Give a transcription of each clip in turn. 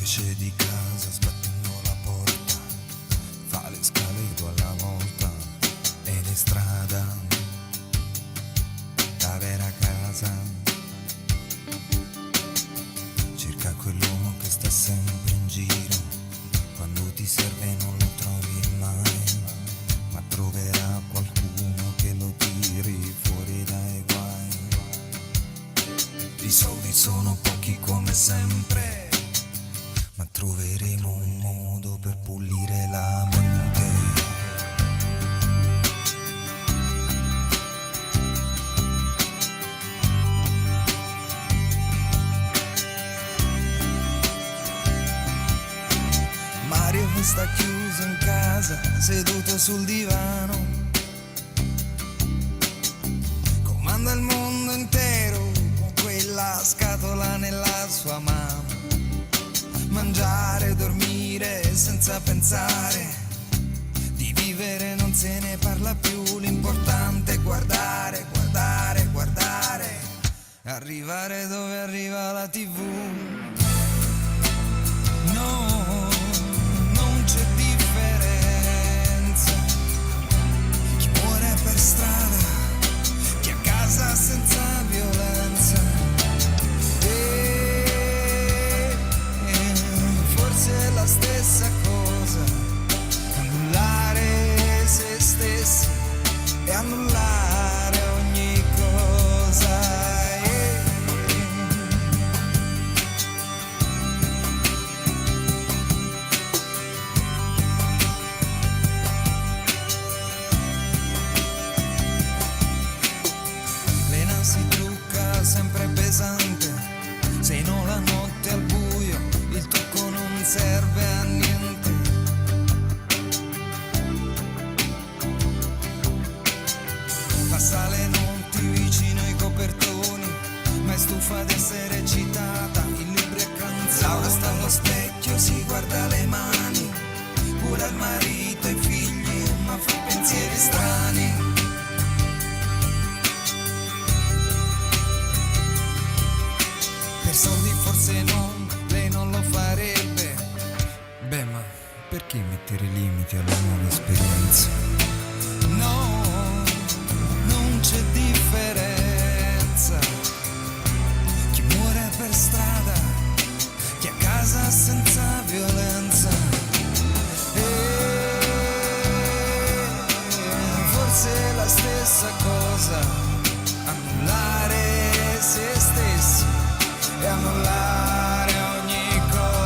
Esce di casa sbattendo la porta, fa le scale due alla volta ed è strada, la vera casa. Cerca quell'uomo che sta sempre in giro, quando ti serve non lo trovi mai, ma troverà qualcuno che lo tiri fuori dai guai. I soldi sono pochi come sempre, ma troveremo un modo per pulire la mente. Mario sta chiuso in casa, seduto sul divano, comanda il mondo intero con quella scatola nella sua mano. Mangiare, dormire senza pensare, di vivere non se ne parla più, l'importante è guardare, guardare, guardare, arrivare dove arriva la TV. No, non c'è differenza, chi muore per strada, chi a casa senza violenza. È la stessa cosa, annullare se stessi e annullare ogni cosa. Lena si trucca sempre pesante, se no la notte al buio il trucco non serve a niente. Passa le notti vicino ai copertoni, ma è stufa di essere citata in libri e canzoni. Laura sta allo specchio, si guarda le mani, cura il marito e i figli, ma fa pensieri strani. Per soldi forse no, lei non lo farebbe. Beh, ma perché mettere limiti alle nuove esperienze? No, non c'è differenza, chi muore per strada, chi a casa senza violenza. Forse è la stessa cosa, annullare se stessi e annullare ogni cosa.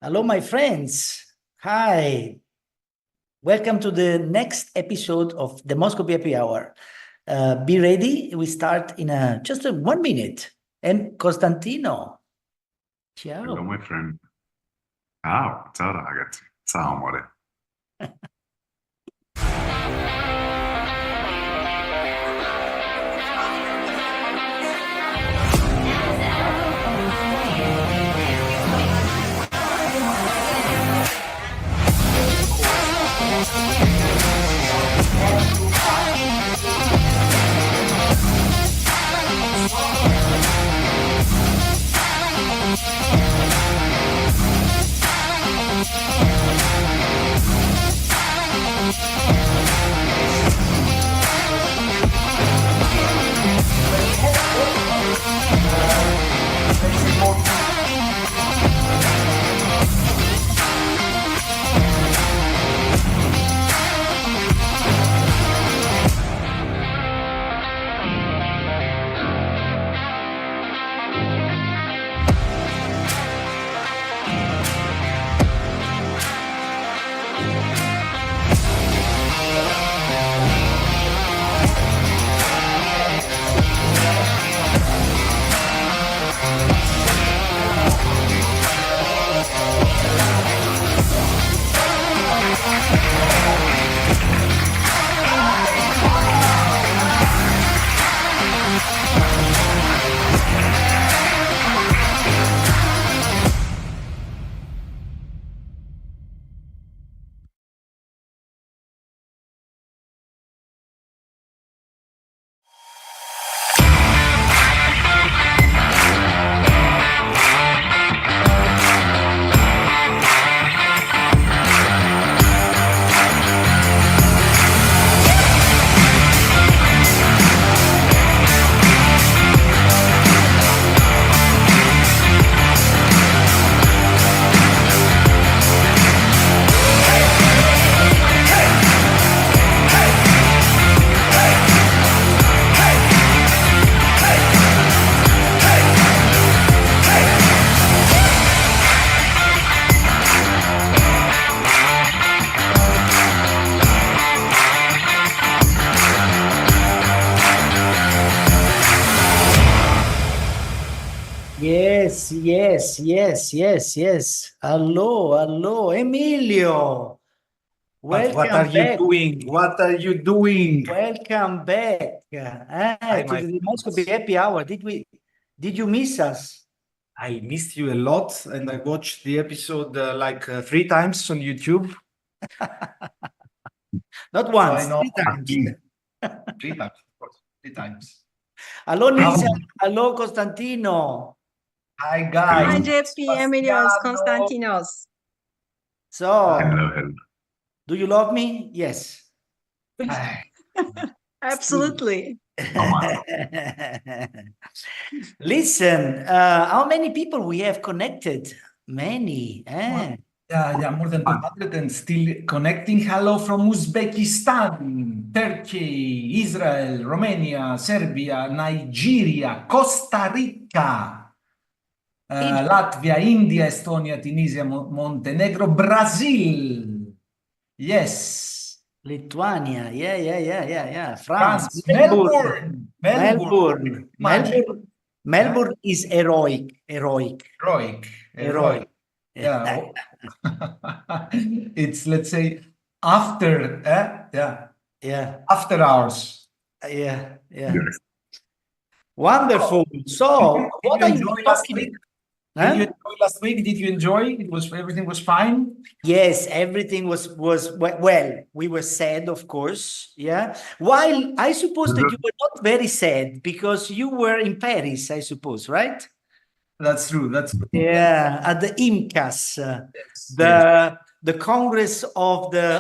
Hello, my friends. Hi. Welcome to the next episode of Dermoscopy Happy Hour. Be ready. We start in just 1 minute. And Costantino. Ciao. Hello, my friend. Ciao ragazzi. Ciao amore. Yes. Hello, Emilio. What are you doing? What are you doing? Welcome back to the Dermoscopy Happy Hour. Did you miss us? I missed you a lot, and I watched the episode like 3 times on YouTube. Not once, I know. 3 times. 3 times, of course. 3 times. Hello, Nisa. Hello, Costantino. Hi, guys. Hi, JP, Emilios, Konstantinos. So, Hello. do you love me? Yes. Absolutely. Listen, how many people we have connected? Many. Yeah, more than 200 and still connecting. Hello from Uzbekistan, Turkey, Israel, Romania, Serbia, Nigeria, Costa Rica, Latvia, India, Estonia, Tunisia, Montenegro, Brazil. Yes. Lithuania. Yeah. France. Melbourne. Melbourne is heroic. Yeah. It's, let's say, after, after hours. Yeah. Yes. Wonderful. So, what are you last talking? week? Did you enjoy last week? Did you enjoy? Everything was fine? Yes, everything was well. We were sad, of course. Yeah. While I suppose that you were not very sad because you were in Paris, I suppose, right? That's true. Yeah, at the IMCAS, the Congress of the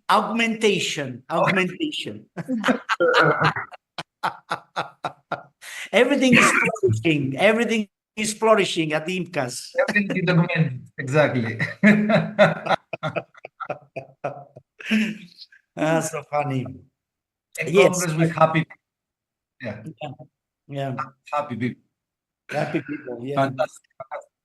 augmentation. Everything is flourishing at the IMCAS. Everything is augmented. Exactly. So funny. Congress with happy. Yeah. Happy people. Happy people. Yeah. Fantastic.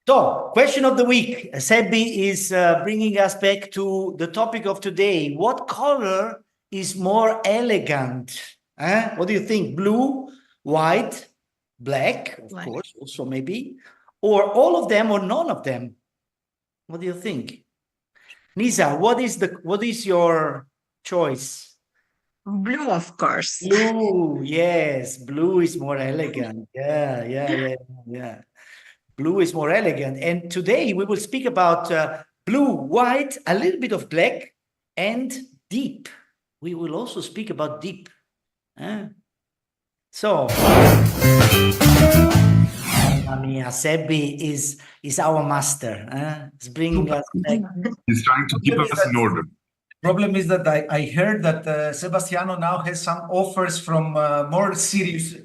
So, question of the week. Sebby is bringing us back to the topic of today. What color is more elegant? What do you think? Blue, white, black, of Black. course, also maybe, or all of them or none of them? What do you think? Nisa, what is your choice? Blue, of course. Blue, yes, blue is more elegant. Yeah. Blue is more elegant. And today we will speak about blue, white, a little bit of black, and deep. We will also speak about deep. So, I mean, Sebby is our master. He's bringing us back. He's trying to keep us in order. Problem is that I heard that Sebastiano now has some offers from more serious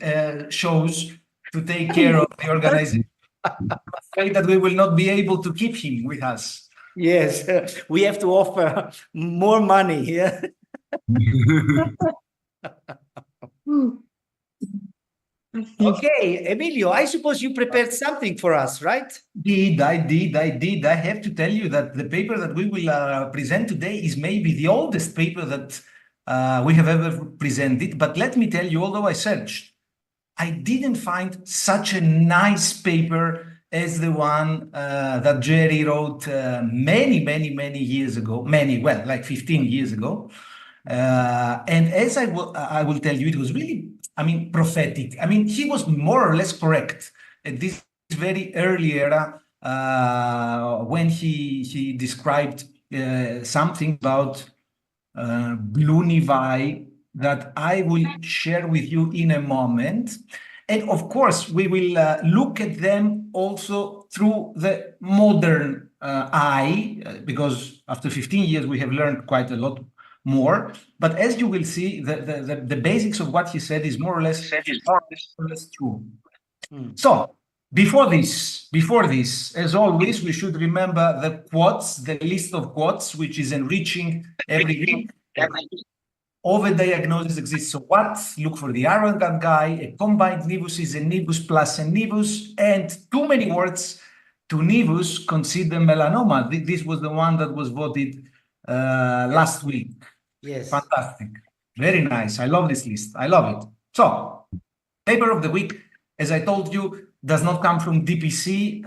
shows to take care of the organization. I'm afraid that we will not be able to keep him with us. Yes, we have to offer more money. Yeah. Okay, Emilio, I suppose you prepared something for us, right? I did. I have to tell you that the paper that we will present today is maybe the oldest paper that we have ever presented. But let me tell you, although I searched, I didn't find such a nice paper as the one that Jerry wrote many years ago. Well, like 15 years ago. And as I will tell you, it was really, I mean, prophetic. I mean, he was more or less correct at this very early era when he described something about blue nevi that I will share with you in a moment. And of course, we will look at them also through the modern eye, because after 15 years, we have learned quite a lot more. But as you will see, the basics of what he said is more or less true. So before this, as always, we should remember the quotes, the list of quotes, which is enriching every week. Overdiagnosis exists. So what? Look for the arrogant guy. A combined nevus is a nevus plus a nevus, and too many words to nevus. Consider melanoma. This was the one that was voted last week. Yes. Fantastic. Very nice. I love this list. I love it. So, paper of the week, as I told you, does not come from DPC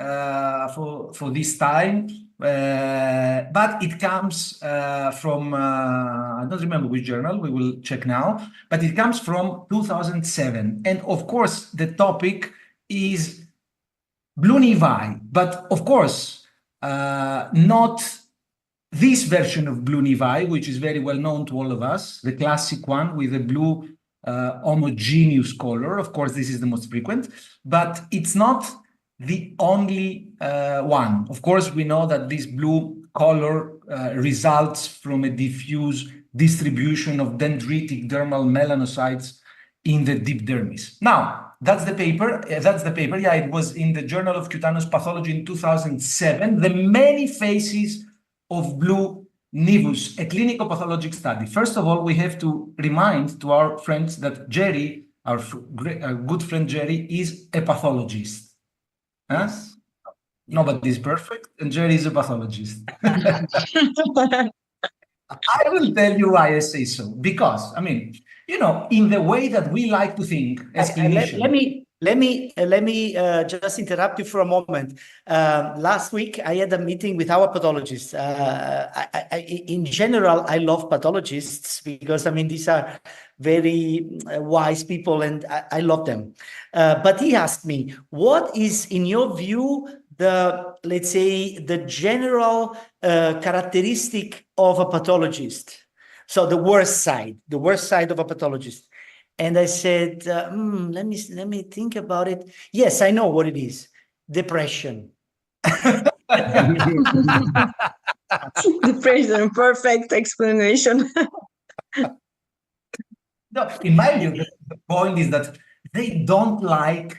for this time, but it comes from, I don't remember which journal, we will check now, but it comes from 2007. And of course, the topic is blue nevi, but of course, not this version of blue nevi, which is very well known to all of us, the classic one with a blue homogeneous color. Of course, this is the most frequent, but it's not the only one. Of course, we know that this blue color results from a diffuse distribution of dendritic dermal melanocytes in the deep dermis. Now, that's the paper. Yeah, it was in the Journal of Cutaneous Pathology in 2007. The many phases of blue nevus, a clinical pathologic study. First of all, we have to remind to our friends that Jerry, our good friend Jerry, is a pathologist. Yes. Nobody is perfect, and Jerry is a pathologist. I will tell you why I say so. Because, I mean, you know, in the way that we like to think as clinicians. Let me just interrupt you for a moment. Last week, I had a meeting with our pathologists. In general, I love pathologists because, I mean, these are very wise people and I love them. But he asked me, what is, in your view, let's say, the general characteristic of a pathologist? So the worst side of a pathologist. And I said, let me think about it. Yes, I know what it is. Depression. Depression, perfect explanation. No, in my view, the point is that they don't like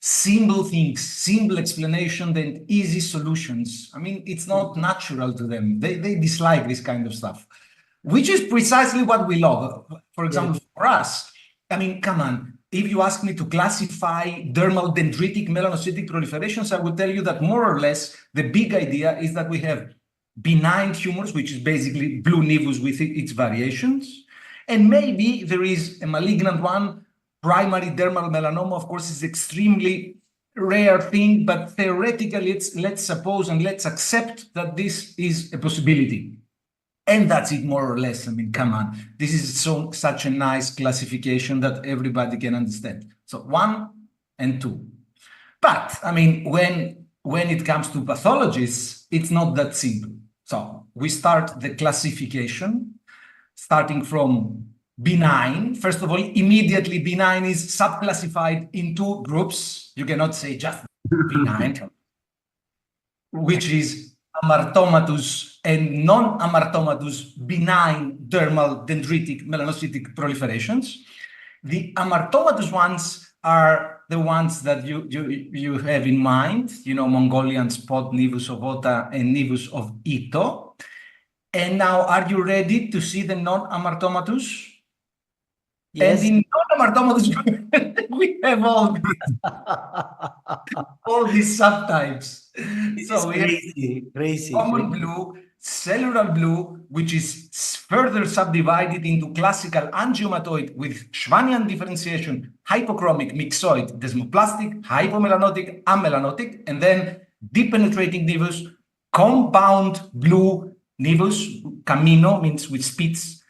simple things, simple explanation, and easy solutions. I mean, it's not natural to them. They dislike this kind of stuff, which is precisely what we love. For example, for us, I mean, come on, if you ask me to classify dermal dendritic melanocytic proliferations, I would tell you that more or less the big idea is that we have benign tumors, which is basically blue nevus with its variations. And maybe there is a malignant one. Primary dermal melanoma, of course, is extremely rare thing, but theoretically, let's suppose and let's accept that this is a possibility. And that's it, more or less. I mean, come on. This is such a nice classification that everybody can understand. So 1 and 2. But, I mean, when it comes to pathologies, it's not that simple. So we start the classification, starting from benign. First of all, immediately benign is subclassified in 2 groups. You cannot say just benign, which is amartomatous and non-amartomatous benign dermal dendritic melanocytic proliferations. The amartomatous ones are the ones that you have in mind, you know, Mongolian spot, nevus of Ota and nevus of Ito. And now, are you ready to see the non-amartomatous? Yes. And in non-amartomatous, we have all these subtypes. This So is we have crazy. common blue, cellular blue, which is further subdivided into classical angiomatoid with Schwannian differentiation, hypochromic, myxoid, desmoplastic, hypomelanotic, amelanotic, and then deep penetrating nevus, compound blue nevus, camino means with spits,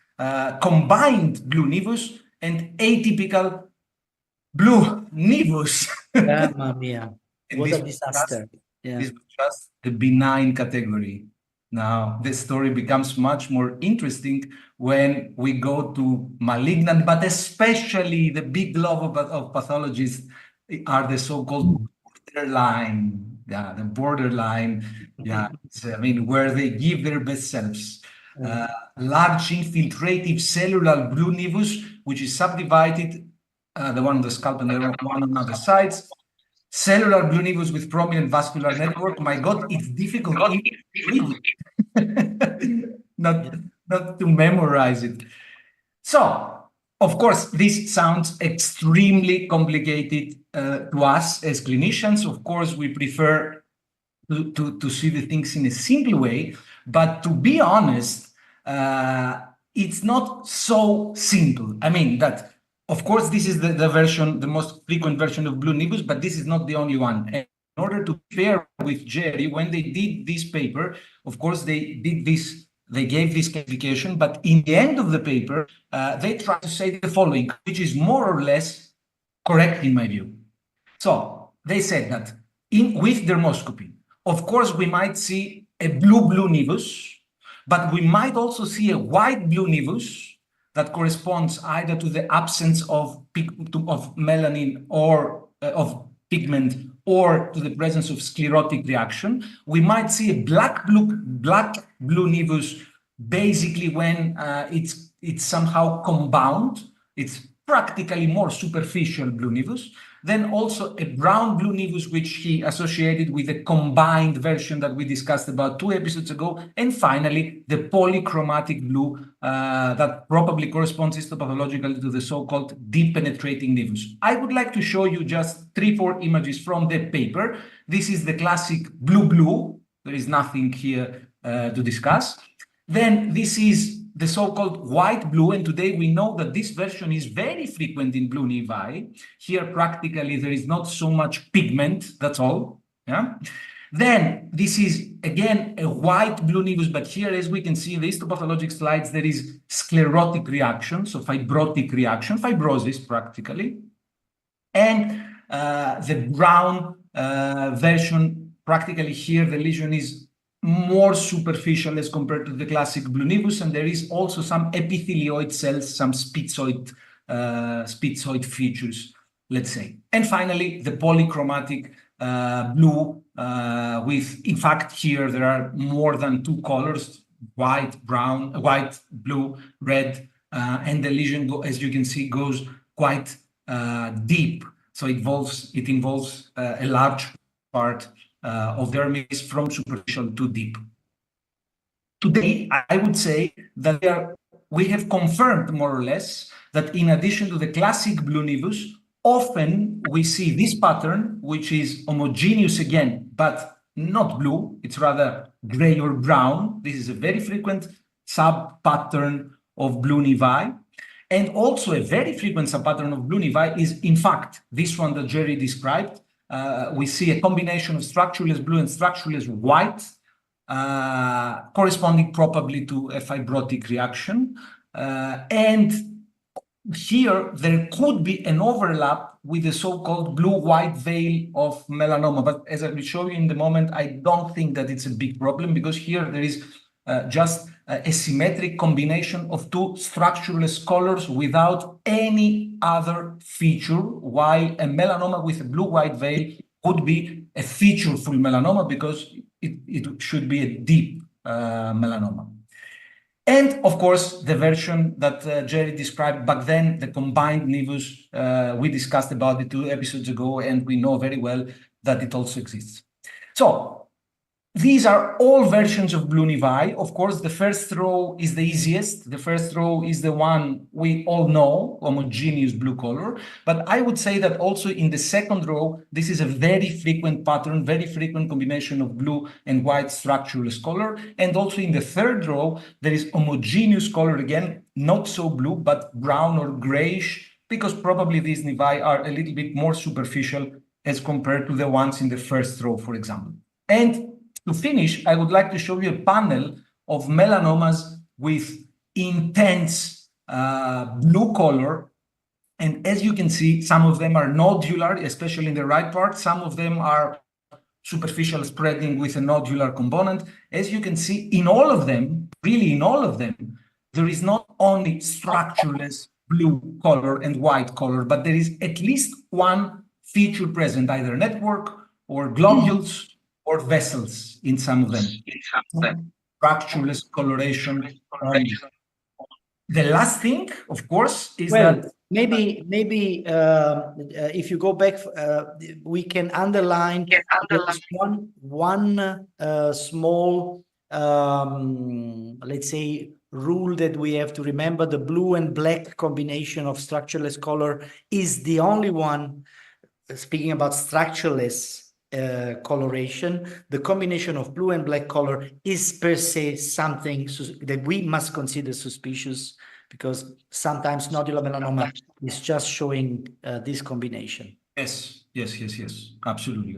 combined blue nevus, and atypical blue nevus. Mamma mia. And What this a was disaster. Yeah. This was just the benign category. Now, the story becomes much more interesting when we go to malignant, but especially the big love of pathologists are the so-called borderline. Yeah, the borderline. Yeah, I mean, where they give their best selves. Large infiltrative cellular blue nevus, which is subdivided, the one on the scalp and the one on other sides. Cellular blue nevus with prominent vascular network. My God, it's difficult not to memorize it. So, of course, this sounds extremely complicated to us as clinicians. Of course, we prefer to see the things in a simple way. But to be honest, it's not so simple. I mean, that, of course, this is the version, the most frequent version of blue nevus, but this is not the only one. And in order to pair with Jerry, when they did this paper, of course, they did this, they gave this classification, but in the end of the paper, they tried to say the following, which is more or less correct in my view. So they said that with dermoscopy, of course, we might see a blue nevus, but we might also see a white blue nevus that corresponds either to the absence of melanin or of pigment or to the presence of sclerotic reaction. We might see a black blue nevus basically when it's somehow compound. It's practically more superficial blue nevus. Then also a brown blue nevus, which he associated with a combined version that we discussed about 2 episodes ago. And finally, the polychromatic blue that probably corresponds histopathologically to the so-called deep penetrating nevus. I would like to show you just 3-4 images from the paper. This is the classic blue. There is nothing here to discuss. Then this is the so-called white blue, and today we know that this version is very frequent in blue nevi. Here, practically, there is not so much pigment, that's all. Yeah. Then this is, again, a white blue nevus, but here, as we can see in the histopathologic slides, there is sclerotic reaction, so fibrotic reaction, fibrosis, practically. And the brown version, practically here, the lesion is more superficial as compared to the classic blue nevus, and there is also some epithelioid cells, some spitzoid features, let's say. And finally, the polychromatic blue with, in fact, here there are more than 2 colors, white, brown, white, blue, red, and the lesion, as you can see, goes quite deep. So it involves a large part of dermis from superficial to deep. Today, I would say that we have confirmed more or less that in addition to the classic blue nevus, often we see this pattern, which is homogeneous again, but not blue. It's rather gray or brown. This is a very frequent sub-pattern of blue nevi. And also a very frequent sub-pattern of blue nevi is, in fact, this one that Jerry described. We see a combination of structureless blue and structureless white, corresponding probably to a fibrotic reaction. And here there could be an overlap with the so-called blue-white veil of melanoma. But as I will show you in the moment, I don't think that it's a big problem, because here there is just a symmetric combination of two structureless colors without any other feature, while a melanoma with a blue-white veil would be a featureful melanoma, because it should be a deep melanoma. And of course, the version that Jerry described back then, the combined nevus, we discussed about it 2 episodes ago, and we know very well that it also exists. So these are all versions of blue nevi. Of course, the first row is the easiest. The first row is the one we all know, homogeneous blue color. But I would say that also in the second row, this is a very frequent pattern, very frequent combination of blue and white structureless color. And also in the third row, there is homogeneous color again, not so blue, but brown or grayish, because probably these nevi are a little bit more superficial as compared to the ones in the first row, for example. And to finish, I would like to show you a panel of melanomas with intense blue color. And as you can see, some of them are nodular, especially in the right part. Some of them are superficial spreading with a nodular component. As you can see, in all of them, really in all of them, there is not only structureless blue color and white color, but there is at least one feature present, either network or globules or vessels in some of them. Structureless coloration only. The last thing, of course, is that maybe if you go back, we can underline one small, let's say, rule that we have to remember. The blue and black combination of structureless color is the only one, speaking about structureless coloration. The combination of blue and black color is per se something that we must consider suspicious, because sometimes nodular melanoma is just showing this combination. Yes, absolutely.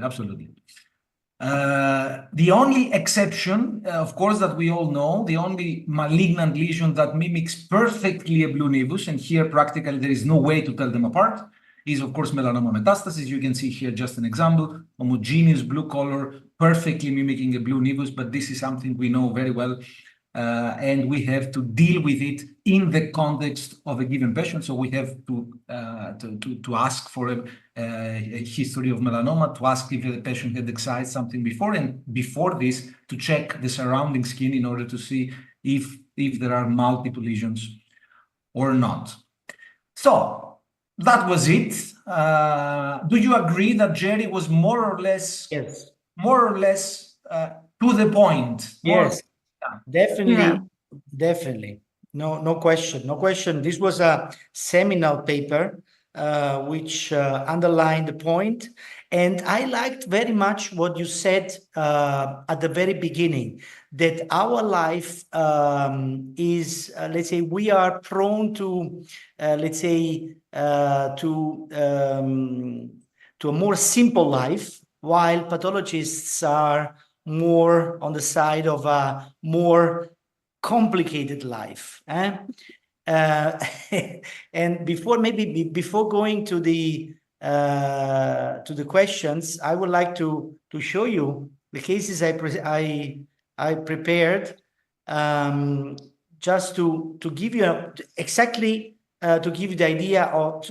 The only exception, of course, that we all know, the only malignant lesion that mimics perfectly a blue nevus, and here practically there is no way to tell them apart, is of course melanoma metastasis. You can see here just an example, homogeneous blue color, perfectly mimicking a blue nevus, but this is something we know very well, and we have to deal with it in the context of a given patient. So we have to ask for a history of melanoma, to ask if the patient had excised something before, and before this, to check the surrounding skin in order to see if there are multiple lesions or not. So that was it. Do you agree that Jerry was more or less to the point? Yes, definitely. No question. This was a seminal paper which underlined the point. And I liked very much what you said at the very beginning, that our life is, let's say, we are prone to, let's say, to a more simple life, while pathologists are more on the side of a more complicated life. And before going to the questions, I would like to show you the cases I prepared, just to give you exactly to give you the idea of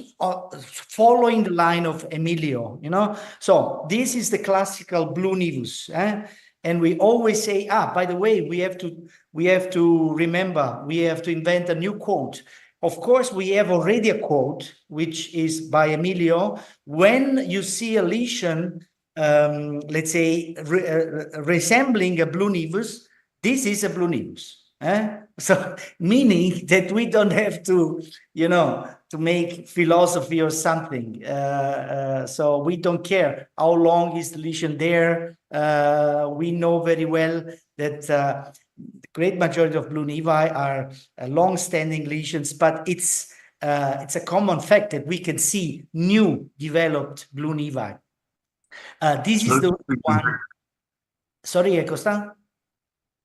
following the line of Emilio, So this is the classical blue nevus, and we always say, by the way, we have to remember, we have to invent a new quote. Of course, we have already a quote, which is by Emilio. When you see a lesion, let's say, resembling a blue nevus, this is a blue nevus. So meaning that we don't have to to make philosophy or something. So we don't care how long is the lesion there. We know very well that the great majority of blue nevi are long-standing lesions, but it's a common fact that we can see new developed blue nevi. This is the one. Sorry, Costa?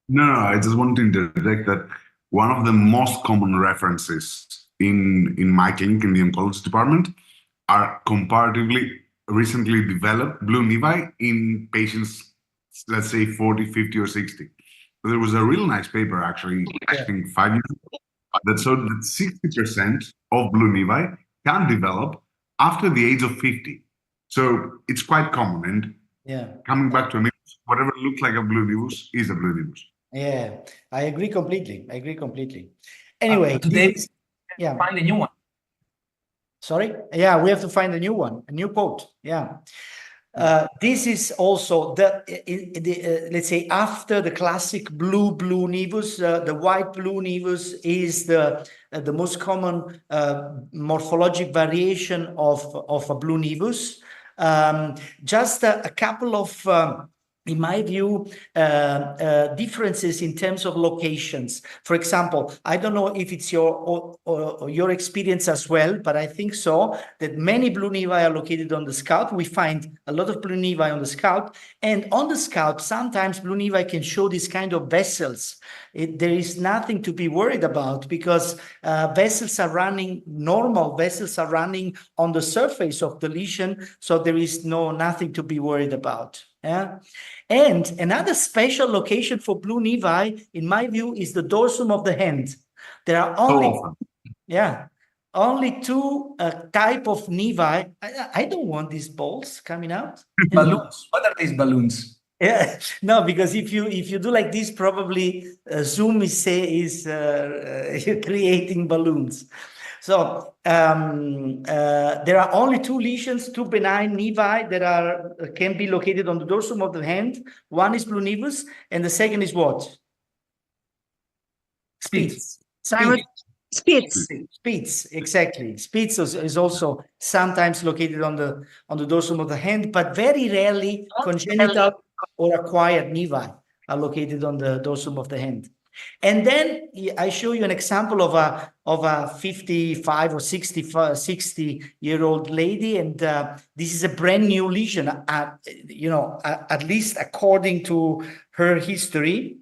No, I just want to interject that one of the most common references in my clinic in the oncology department are comparatively recently developed blue nevi in patients, let's say 40, 50, or 60. There was a real nice paper, actually, I think 5 years ago, that showed that 60% of blue nevi can develop after the age of 50. So it's quite common. And coming back to a myth, whatever looks like a blue nevus is a blue nevus. Yeah, I agree completely. Anyway, today, find a new one. Sorry? Yeah, we have to find a new one, a new quote. Yeah. This is also let's say after the classic blue nevus, the white blue nevus is the most common morphologic variation of a blue nevus. Just a couple of in my view, differences in terms of locations. For example, I don't know if it's your experience as well, but I think so, that many blue nevi are located on the scalp. We find a lot of blue nevi on the scalp. And on the scalp, sometimes blue nevi can show these kind of vessels. There is nothing to be worried about because normal vessels are running on the surface of the lesion. So there is nothing to be worried about. Yeah. And another special location for blue nevi, in my view, is the dorsum of the hand. There are only two type of nevi. I don't want these balls coming out. Balloons. What are these balloons? Yeah, no, because if you do like this, probably Zoom is creating balloons. So there are only two lesions, two benign nevi that can be located on the dorsum of the hand. One is blue nevus, and the second is what? Spitz. Spitz, exactly. Spitz is also sometimes located on the dorsum of the hand, but very rarely congenital or acquired nevi are located on the dorsum of the hand. And then I show you an example of a 55 or 60-year-old lady, and this is a brand new lesion. At least according to her history,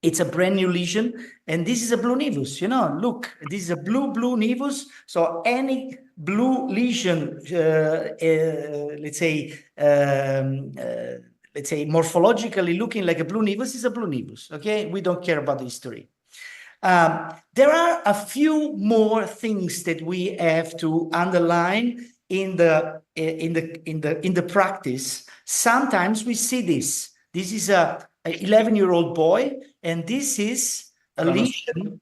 it's a brand new lesion, and this is a blue nevus. Look, this is a blue nevus. So any blue lesion, let's say morphologically looking like a blue nevus is a blue nevus. Okay, we don't care about the history. There are a few more things that we have to underline in the practice. Sometimes we see this. This is a 11-year-old boy, and this is a lesion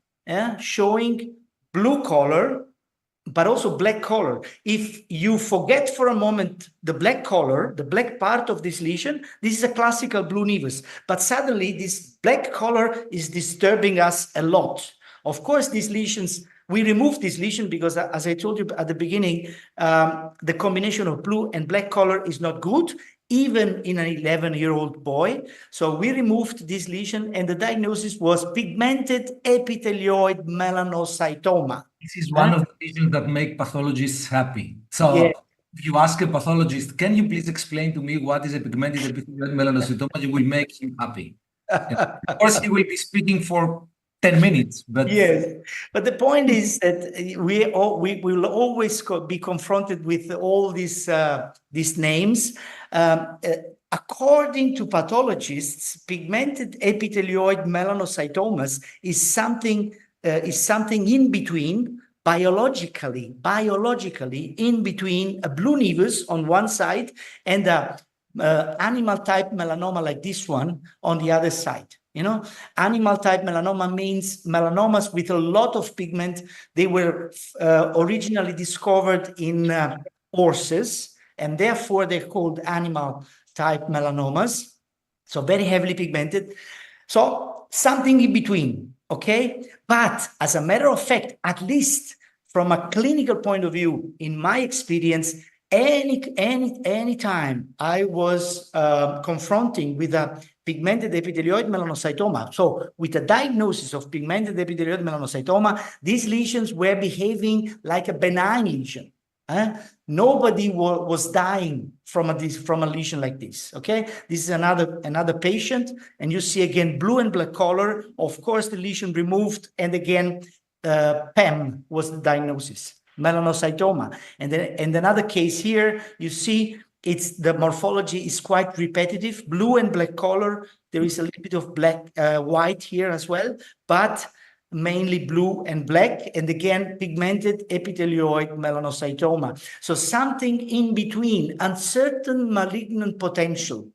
showing blue color, but also black color. If you forget for a moment the black color, the black part of this lesion, this is a classical blue nevus. But suddenly this black color is disturbing us a lot. Of course, these lesions, we remove this lesion because, as I told you at the beginning, the combination of blue and black color is not good, even in an 11-year-old boy. So we removed this lesion, and the diagnosis was pigmented epithelioid melanocytoma. This is one of the lesions that make pathologists happy. So if you ask a pathologist, can you please explain to me what is a pigmented epithelioid melanocytoma, you will make him happy. Of course, he will be speaking for 10 minutes. But yes, but the point is that we will always be confronted with all these names. According to pathologists, pigmented epithelioid melanocytomas is something in between, biologically in between a blue nevus on one side and a animal type melanoma like this one on the other side. Animal type melanoma means melanomas with a lot of pigment. They were originally discovered in horses, and therefore they're called animal type melanomas. So very heavily pigmented. So something in between, okay? But as a matter of fact, at least from a clinical point of view, in my experience, any time I was confronting with a pigmented epithelioid melanocytoma, so with a diagnosis of pigmented epithelioid melanocytoma, these lesions were behaving like a benign lesion. Nobody was dying from a lesion like this. Okay, this is another patient, and you see again blue and black color. Of course, the lesion removed, and again, PEM was the diagnosis, melanocytoma. And then, and another case here, you see it's the morphology is quite repetitive, blue and black color. There is a little bit of black, white here as well, but mainly blue and black, and again, pigmented epithelioid melanocytoma. So something in between, uncertain malignant potential.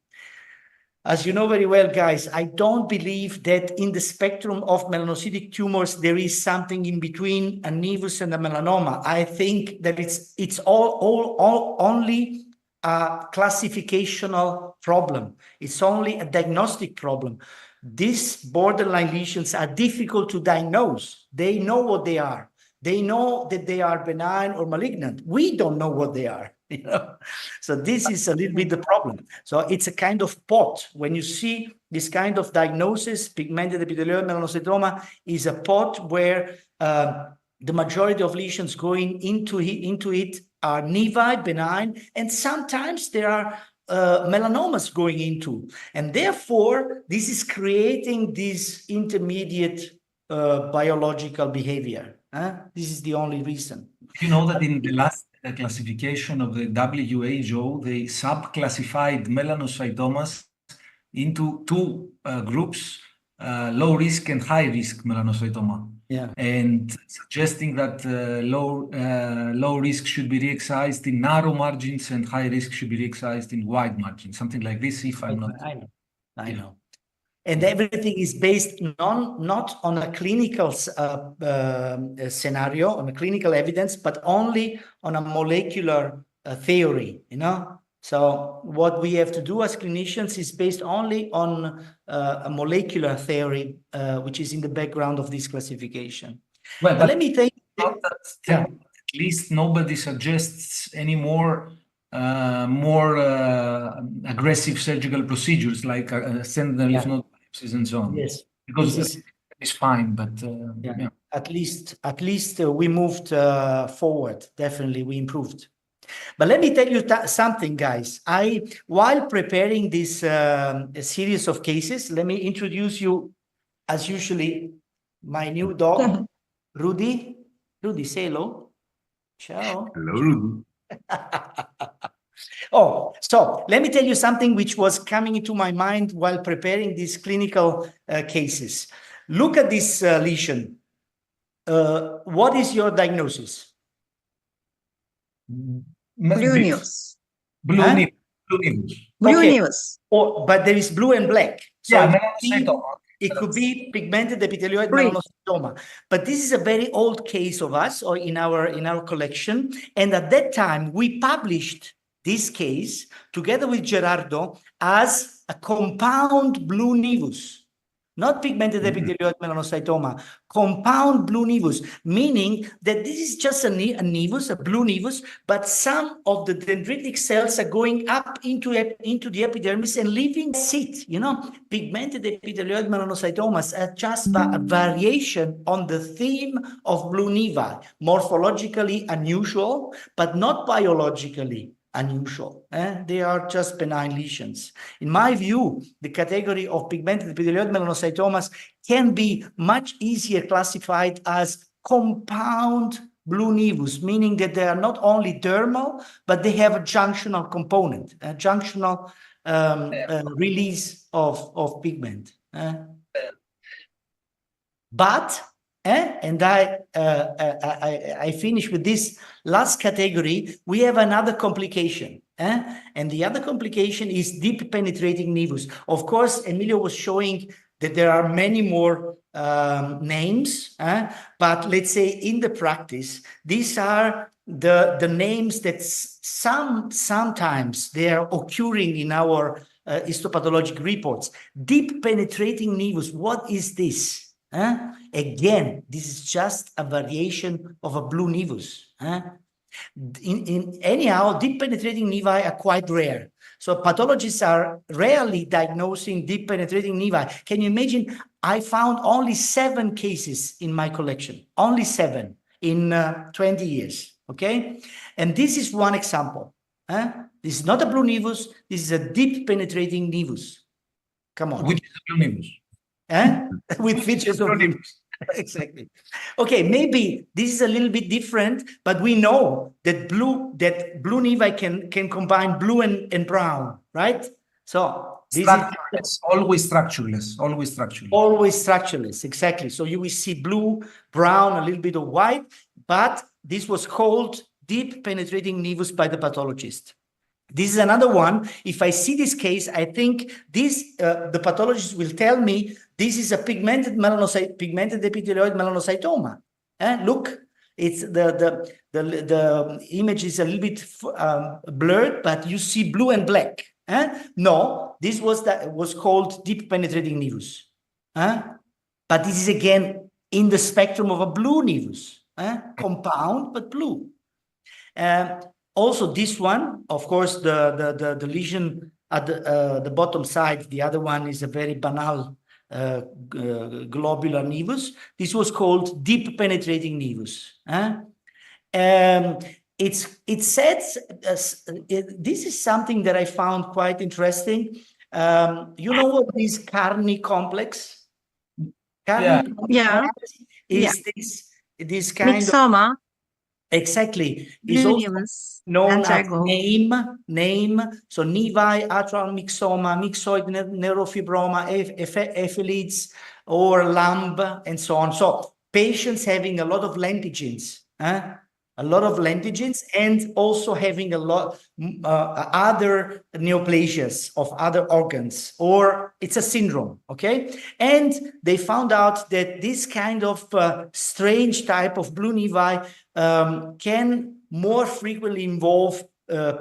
As you know very well, guys, I don't believe that in the spectrum of melanocytic tumors, there is something in between a nevus and a melanoma. I think that it's all only a classificational problem. It's only a diagnostic problem. These borderline lesions are difficult to diagnose. They know what they are. They know that they are benign or malignant. We don't know what they are. You know? So this is a little bit the problem. So it's a kind of pot. When you see this kind of diagnosis, pigmented epithelioid melanocytoma is a pot where the majority of lesions going into it are nevi, benign, and sometimes there are melanomas going into, and therefore this is creating this intermediate biological behavior. This is the only reason. You know that in the last classification of the WHO, they subclassified melanocytomas into two groups, low risk and high risk melanocytoma. Yeah. And suggesting that low risk should be re-excised in narrow margins and high risk should be re-excised in wide margins, something like this, if I'm not... I know. And everything is based not on a clinical scenario, on a clinical evidence, but only on a molecular theory, you know? So what we have to do as clinicians is based only on a molecular theory, which is in the background of this classification. Well, but let me tell you, at least nobody suggests any more aggressive surgical procedures like sentinel lymph node biopsies and so on. Yes, because it's fine, but yeah. At least we moved forward. Definitely, we improved. But let me tell you something, guys. While preparing this series of cases, let me introduce you, as usually, my new dog, Rudy. Rudy, say hello. Ciao. Hello, Rudy. Oh, so let me tell you something which was coming into my mind while preparing these clinical cases. Look at this lesion. What is your diagnosis? Blue news. Blue news. Blue Okay. news. But there is blue and black. So Yeah, it could be pigmented epithelioid Green. melanocytoma. But this is a very old case of us, or in our collection. And at that time, we published this case together with Gerardo as a compound blue nevus. Not pigmented epithelioid melanocytoma, compound blue nevus, meaning that this is just a nevus, a blue nevus, but some of the dendritic cells are going up into the epidermis and leaving sit. You know, pigmented epithelioid melanocytomas are just a variation on the theme of blue nevi, morphologically unusual, but not biologically unusual. They are just benign lesions. In my view, the category of pigmented epithelioid melanocytomas can be much easier classified as compound blue nevus, meaning that they are not only dermal, but they have a junctional component, a junctional release of pigment. But and I finish with this last category. We have another complication, and the other complication is deep penetrating nevus. Of course, Emilio was showing that there are many more names, but let's say in the practice, these are the names that sometimes they are occurring in our histopathologic reports. Deep penetrating nevus. What is this? Again, this is just a variation of a blue nevus. Anyhow, deep penetrating nevi are quite rare. So pathologists are rarely diagnosing deep penetrating nevi. Can you imagine? I found only 7 cases in my collection, only 7 in 20 years. Okay, and this is one example. This is not a blue nevus. This is a deep penetrating nevus. Come on, which is a blue nevus. With features of blue. Exactly. Okay, maybe this is a little bit different, but we know that blue nevi can combine blue and brown, right? So this is always structureless, always structureless. Always structureless, exactly. So you will see blue, brown, a little bit of white, but this was called deep penetrating nevus by the pathologist. This is another one. If I see this case, I think this the pathologist will tell me this is a pigmented epithelioid melanocytoma. Look, it's the image is a little bit blurred, but you see blue and black. No, this was called deep penetrating nevus. But this is again in the spectrum of a blue nevus, compound but blue. Also, this one, of course, the lesion at the bottom side, the other one is a very banal globular nevus. This was called deep penetrating nevus. It says this is something that I found quite interesting. You know what is Carney complex? Carney complex is this kind myxoma. of exactly Blue is also nevus. known as name. So nevi, atrial myxoma, myxoid neurofibroma, ephelides, or lump, and so on. So patients having a lot of lentigens, and also having a lot other neoplasias of other organs, or it's a syndrome, okay? And they found out that this kind of strange type of blue nevi can more frequently involve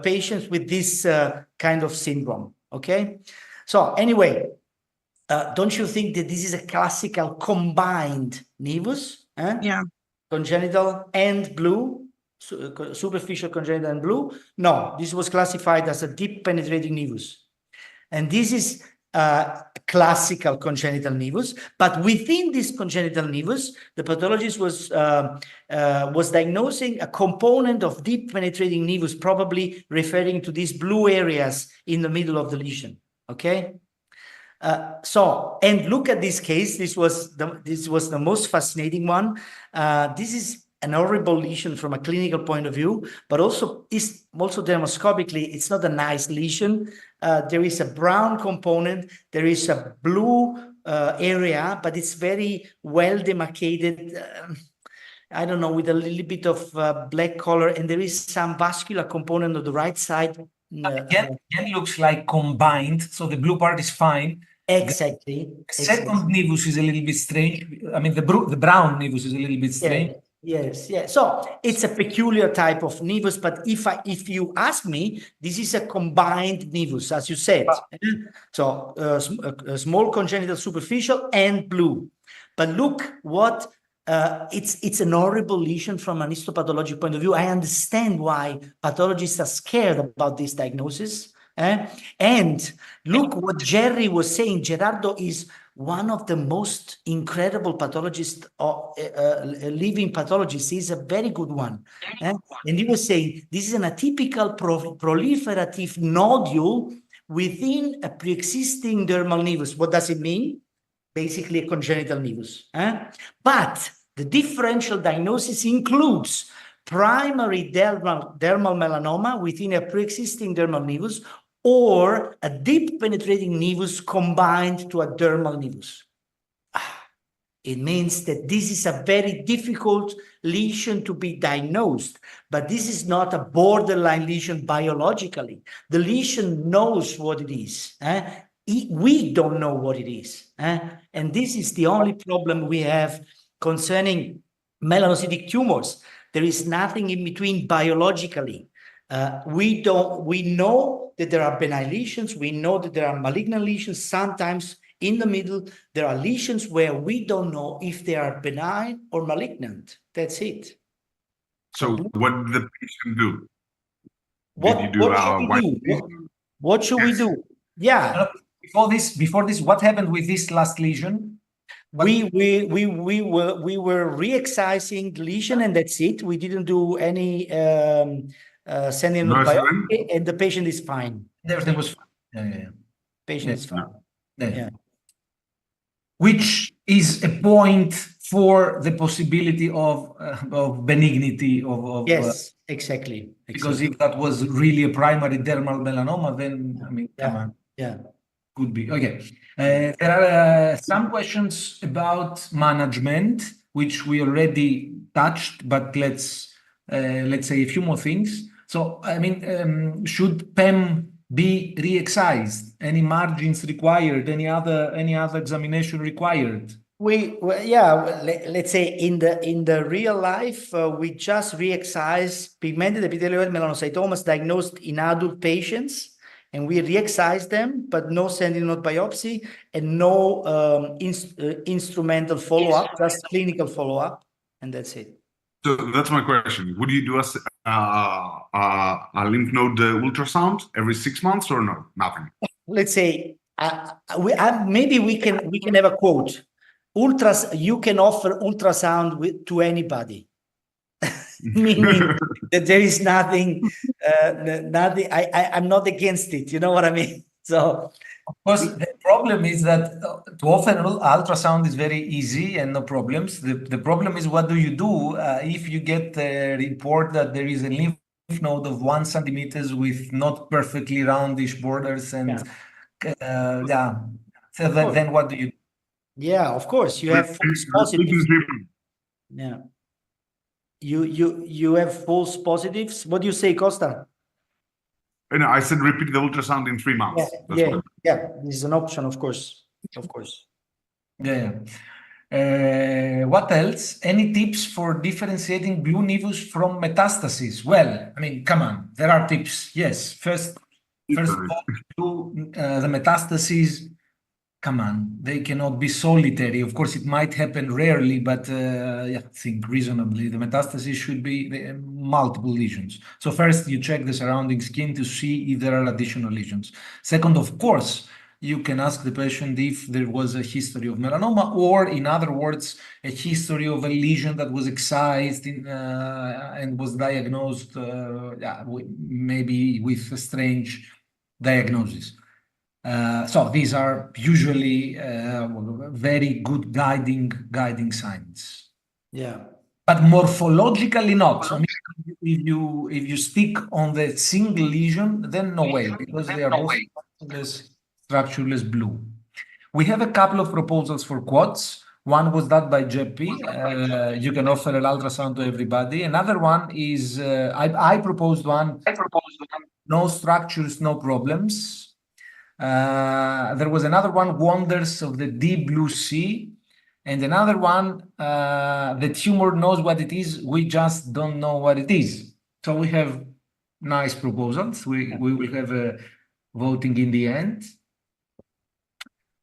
patients with this kind of syndrome, okay? So anyway, don't you think that this is a classical combined nevus? Congenital and blue, superficial congenital and blue? No, this was classified as a deep penetrating nevus. And this is classical congenital nevus, but within this congenital nevus, the pathologist was diagnosing a component of deep penetrating nevus, probably referring to these blue areas in the middle of the lesion. Okay. And look at this case. This was the most fascinating one. This is an horrible lesion from a clinical point of view, but also dermoscopically, it's not a nice lesion. There is a brown component, there is a blue area, but it's very well demarcated. I don't know, with a little bit of black color, and there is some vascular component on the right side. Again, looks like combined, so the blue part is fine. Exactly. The second nevus is a little bit strange. I mean, the brown nevus is a little bit strange. Yes. So it's a peculiar type of nevus, but if you ask me, this is a combined nevus, as you said. So a small congenital superficial and blue. But look what it's an horrible lesion from an histopathologic point of view. I understand why pathologists are scared about this diagnosis. And look what Jerry was saying. Gerardo is one of the most incredible pathologists, living pathologists. He's a very good one. And he was saying this is an atypical proliferative nodule within a pre-existing dermal nevus. What does it mean? Basically a congenital nevus. But the differential diagnosis includes primary dermal melanoma within a pre-existing dermal nevus, or a deep penetrating nevus combined to a dermal nevus. It means that this is a very difficult lesion to be diagnosed, but this is not a borderline lesion biologically. The lesion knows what it is. We don't know what it is. And this is the only problem we have concerning melanocytic tumors. There is nothing in between biologically. We know that there are benign lesions. We know that there are malignant lesions. Sometimes In the middle, there are lesions where we don't know if they are benign or malignant. That's it. So what did the patient do? What Did you do should we white do? What should we Yes. do? Yeah. Before this, what happened with this last lesion? We were re-excising the lesion, and that's it. We didn't do any sentinel No biopsy, and the patient is fine. Everything was fine. Yeah. Patient is fine. Yeah. Which is a point for the possibility of benignity of Yes, exactly. because if that was really a primary dermal melanoma, then I mean, come on. Yeah. Could be. Okay. There are some questions about management, which we already touched, but let's say a few more things. So, I mean, should PEM be re-excised? Any margins required? Any other examination required? Let's say in the real life, we just re-excise pigmented epithelial melanocytomas diagnosed in adult patients, and we re-excise them, but no sentinel node biopsy and no instrumental follow-up, just clinical follow-up, and that's it. So that's my question. Would you do a lymph node ultrasound every 6 months or no? Nothing. Let's say maybe we can have a quote. You can offer ultrasound to anybody, meaning that there is nothing. I'm not against it. You know what I mean? So, of course, the problem is that to offer ultrasound is very easy and no problems. The problem is, what do you do if you get a report that there is a lymph node of 1 centimeters with not perfectly roundish borders, and So then what do you do? Yeah, of course, you have false positives. Yeah, you have false positives. What do you say, Costa? No, I said repeat the ultrasound in 3 months. Yeah. This is an option, of course. Yeah. What else? Any tips for differentiating blue nevus from metastases? Well, I mean, come on, there are tips. Yes. First of all, the metastases, come on, they cannot be solitary. Of course, it might happen rarely, but I think reasonably, the metastasis should be multiple lesions. So first, you check the surrounding skin to see if there are additional lesions. Second, of course, you can ask the patient if there was a history of melanoma, or in other words, a history of a lesion that was excised and was diagnosed maybe with a strange diagnosis. So these are usually very good guiding signs. Yeah. But morphologically not. So if you stick on the single lesion, then no way, because they are both structureless blue. We have a couple of proposals for quads. One was that by JP. You can offer an ultrasound to everybody. Another one is I proposed one. No structures, no problems. There was another one, Wonders of the Deep Blue Sea, and another one, the tumor knows what it is, we just don't know what it is. So we have nice proposals. We will have a voting in the end.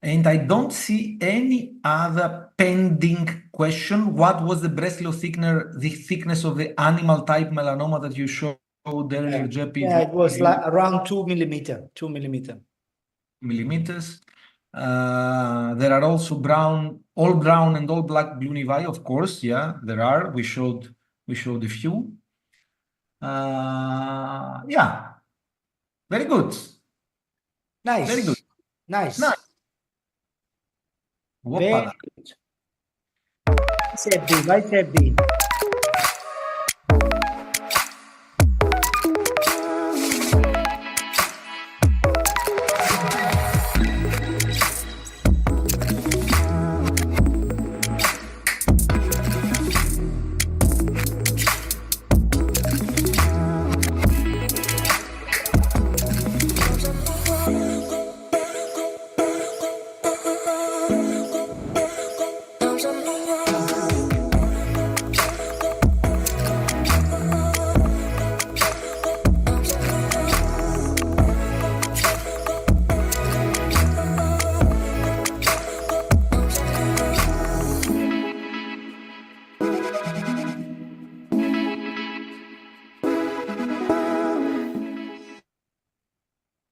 And I don't see any other pending question. What was the Breslow thickness of the animal type melanoma that you showed earlier, JP? Yeah, it was like around 2 millimeters. There are also all brown and all black blue nevi, of course. Yeah, there are. We showed a few. Yeah, very good. Nice. Very good. Nice. Very good. Vai Sebbi.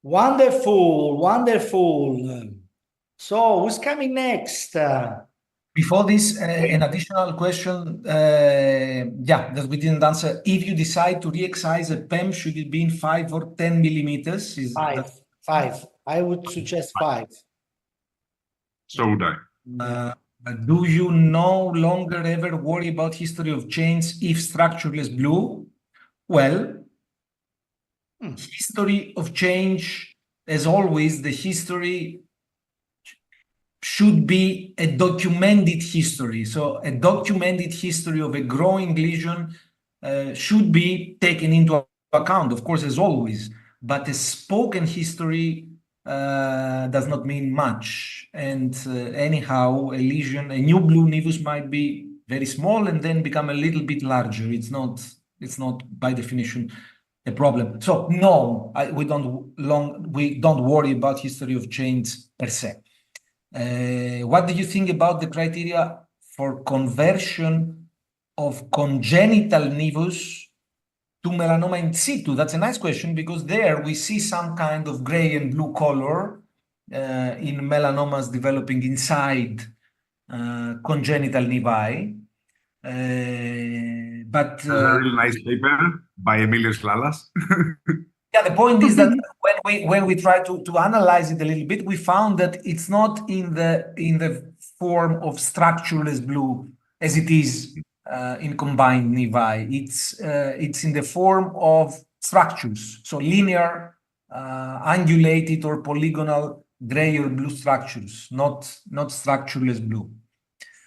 Wonderful, wonderful. So who's coming next? Before this, an additional question, that we didn't answer. If you decide to re-excise a PEM, should it be in 5 or 10 millimeters? Five. I would suggest 5. So would I. Do you no longer ever worry about history of chains if structureless blue? Well, history of change, as always, the history should be a documented history. So a documented history of a growing lesion should be taken into account, of course, as always. But a spoken history does not mean much. And anyhow, a lesion, a new blue nevus might be very small and then become a little bit larger. It's not by definition a problem. So no, we don't worry about history of chains per se. What do you think about the criteria for conversion of congenital nevus to melanoma in situ? That's a nice question, because there we see some kind of gray and blue color in melanomas developing inside congenital nevi. But There's a really nice paper by Emilios Lalas. yeah, the point is that when we try to analyze it a little bit, we found that it's not in the form of structureless blue as it is in combined nevi. It's in the form of structures, so linear, undulated or polygonal gray or blue structures, not structureless blue.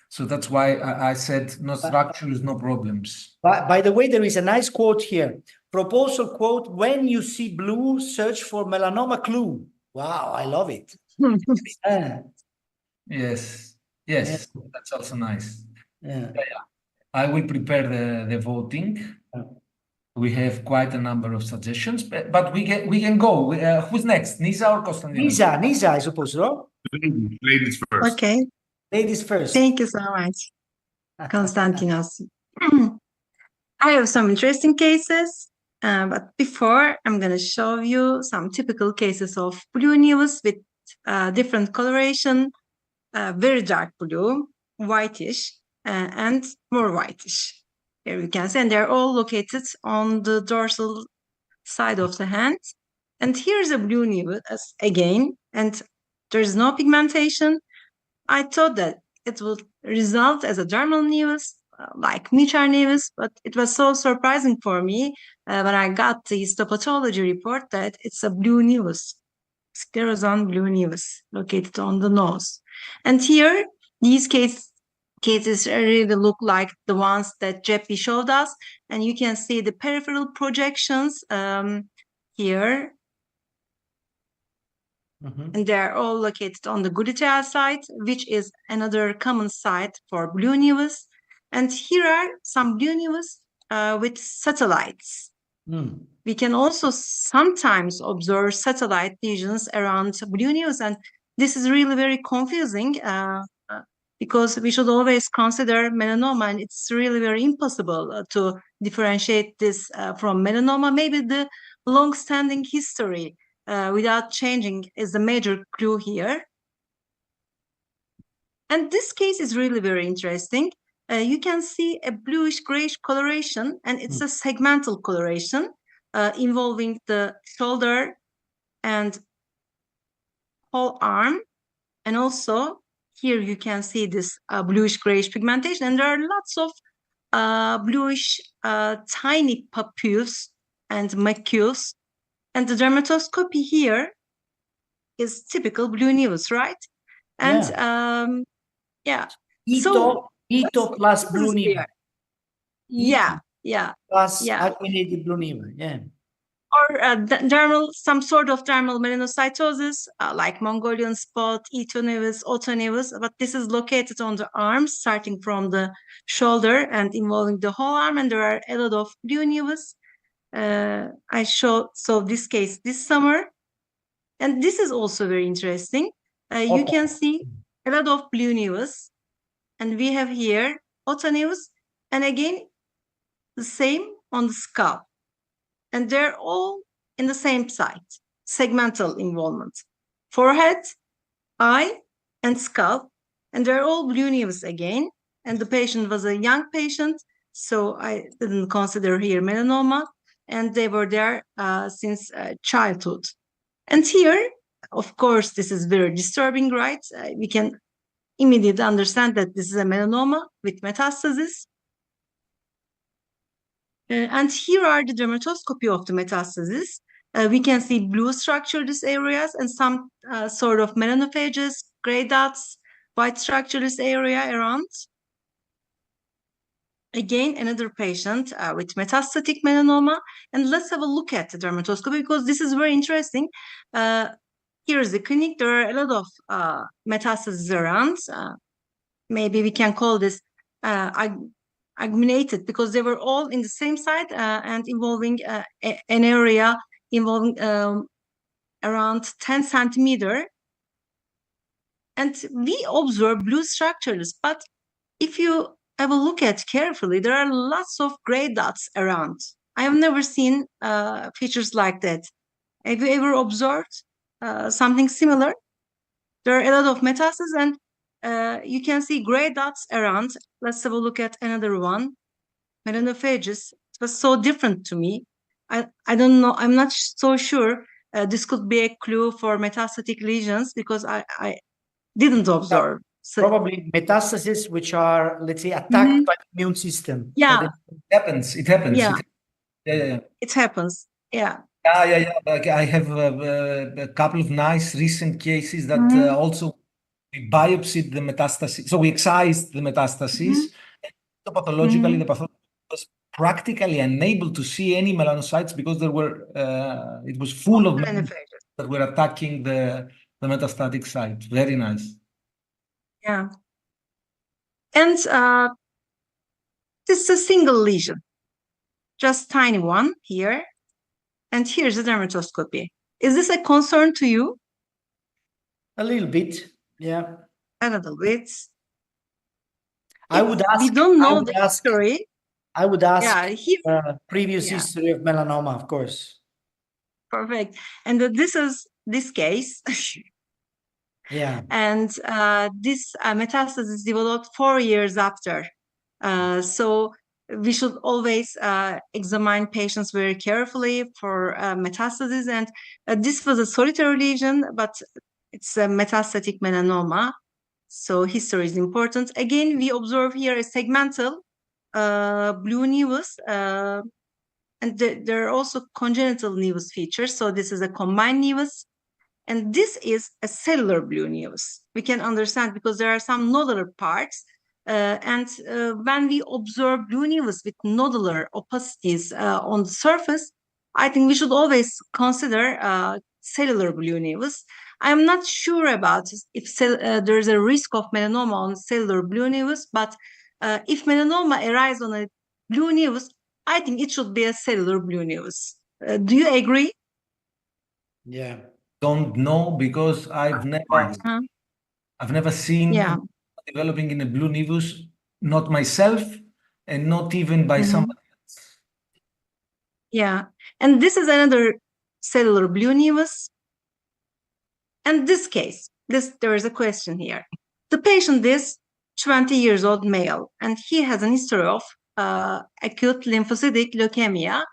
So that's why I said no structures, no problems. By the way, there is a nice quote here. Proposal quote, when you see blue, search for melanoma clue. Wow, I love it. Yes, that's also nice. Yeah. I will prepare the voting. We have quite a number of suggestions, but we can go. Who's next? Nisa or Konstantinos? Nisa, I suppose, no? Ladies first. Okay, Ladies first. thank you so much, Konstantinos. I have some interesting cases, but before I'm going to show you some typical cases of blue nevus with different coloration, very dark blue, whitish, and more whitish. Here you can see, and they're all located on the dorsal side of the hand. And here's a blue nevus again, and there's no pigmentation. I thought that it would result as a dermal nevus, like Michar nevus, but it was so surprising for me when I got the histopathology report that it's a blue nevus, sclerosant blue nevus, located on the nose. And here, these cases really look like the ones that Jeppy showed us, and you can see the peripheral projections here. And they're all located on the gluteal side, which is another common site for blue nevus. And here are some blue nevus with satellites. We can also sometimes observe satellite lesions around blue nevus, and this is really very confusing because we should always consider melanoma, and it's really very impossible to differentiate this from melanoma. Maybe the long-standing history without changing is the major clue here. And this case is really very interesting. You can see a bluish grayish coloration, and it's a segmental coloration involving the shoulder and whole arm. And also here you can see this bluish grayish pigmentation, and there are lots of bluish tiny papules and macules. And the dermatoscopy here is typical blue nevus, right? And Ito plus blue nevus. Yeah. Plus aggregated blue nevus, yeah. Or some sort of dermal melanocytosis, like Mongolian spot, Ito nevus, Otto nevus, but this is located on the arms, starting from the shoulder and involving the whole arm, and there are a lot of blue nevus. I saw this case this summer, and this is also very interesting. You can see a lot of blue nevus, and we have here Otto nevus, and again the same on the scalp, and they're all in the same site. segmental involvement. Forehead, eye, and scalp, and they're all blue nevus again. And the patient was a young patient, so I didn't consider here melanoma, and they were there since childhood. And here, of course, this is very disturbing, right? We can immediately understand that this is a melanoma with metastasis. And here are the dermatoscopy of the metastasis. We can see blue structureless areas and some sort of melanophages, gray dots, white structureless area around. Again, another patient with metastatic melanoma. And let's have a look at the dermatoscopy because this is very interesting. Here is the clinic. There are a lot of metastases around. Maybe we can call this aggregated because they were all in the same site and involving an area involving around 10 centimeter. And we observe blue structures, but if you have a look at carefully, there are lots of gray dots around. I have never seen features like that. Have you ever observed something similar? There are a lot of metastases and you can see gray dots around. Let's have a look at another one. Melanophages. It was so different to me. I don't know. I'm not so sure. This could be a clue for metastatic lesions because I didn't observe. So, Probably metastases which are, let's say, attacked by the immune system. yeah, It happens. It happens. yeah, Yeah. it happens. Yeah. Yeah. Like I have a couple of nice recent cases that also we biopsied the metastasis. So we excised the metastasis. Pathologically, the pathologist was practically unable to see any melanocytes because there were it was full of melanocytes that were attacking the metastatic site. Very nice. Yeah. And this is a single lesion, just tiny one here. And here's the dermatoscopy. Is this a concern to you? A little bit, yeah. A little bit. I would ask. We don't know the history. I would ask. Yeah, here, previous history of melanoma, of course. Perfect. And this is this case. Yeah. And this metastasis developed 4 years after. So we should always examine patients very carefully for metastasis. And this was a solitary lesion, but it's a metastatic melanoma. So history is important. Again, we observe here a segmental blue nevus. And there are also congenital nevus features. So this is a combined nevus. And this is a cellular blue nevus. We can understand because there are some nodular parts. And when we observe blue nevus with nodular opacities on the surface, I think we should always consider cellular blue nevus. I'm not sure about if there's a risk of melanoma on cellular blue nevus, but if melanoma arises on a blue nevus, I think it should be a cellular blue nevus. Do you agree? Yeah. Don't know because I've never seen developing in a blue nevus, not myself and not even by somebody else. Yeah, and this is another cellular blue nevus. And this case, there is a question here. The patient is 20 years old male, and he has a history of acute lymphocytic leukemia.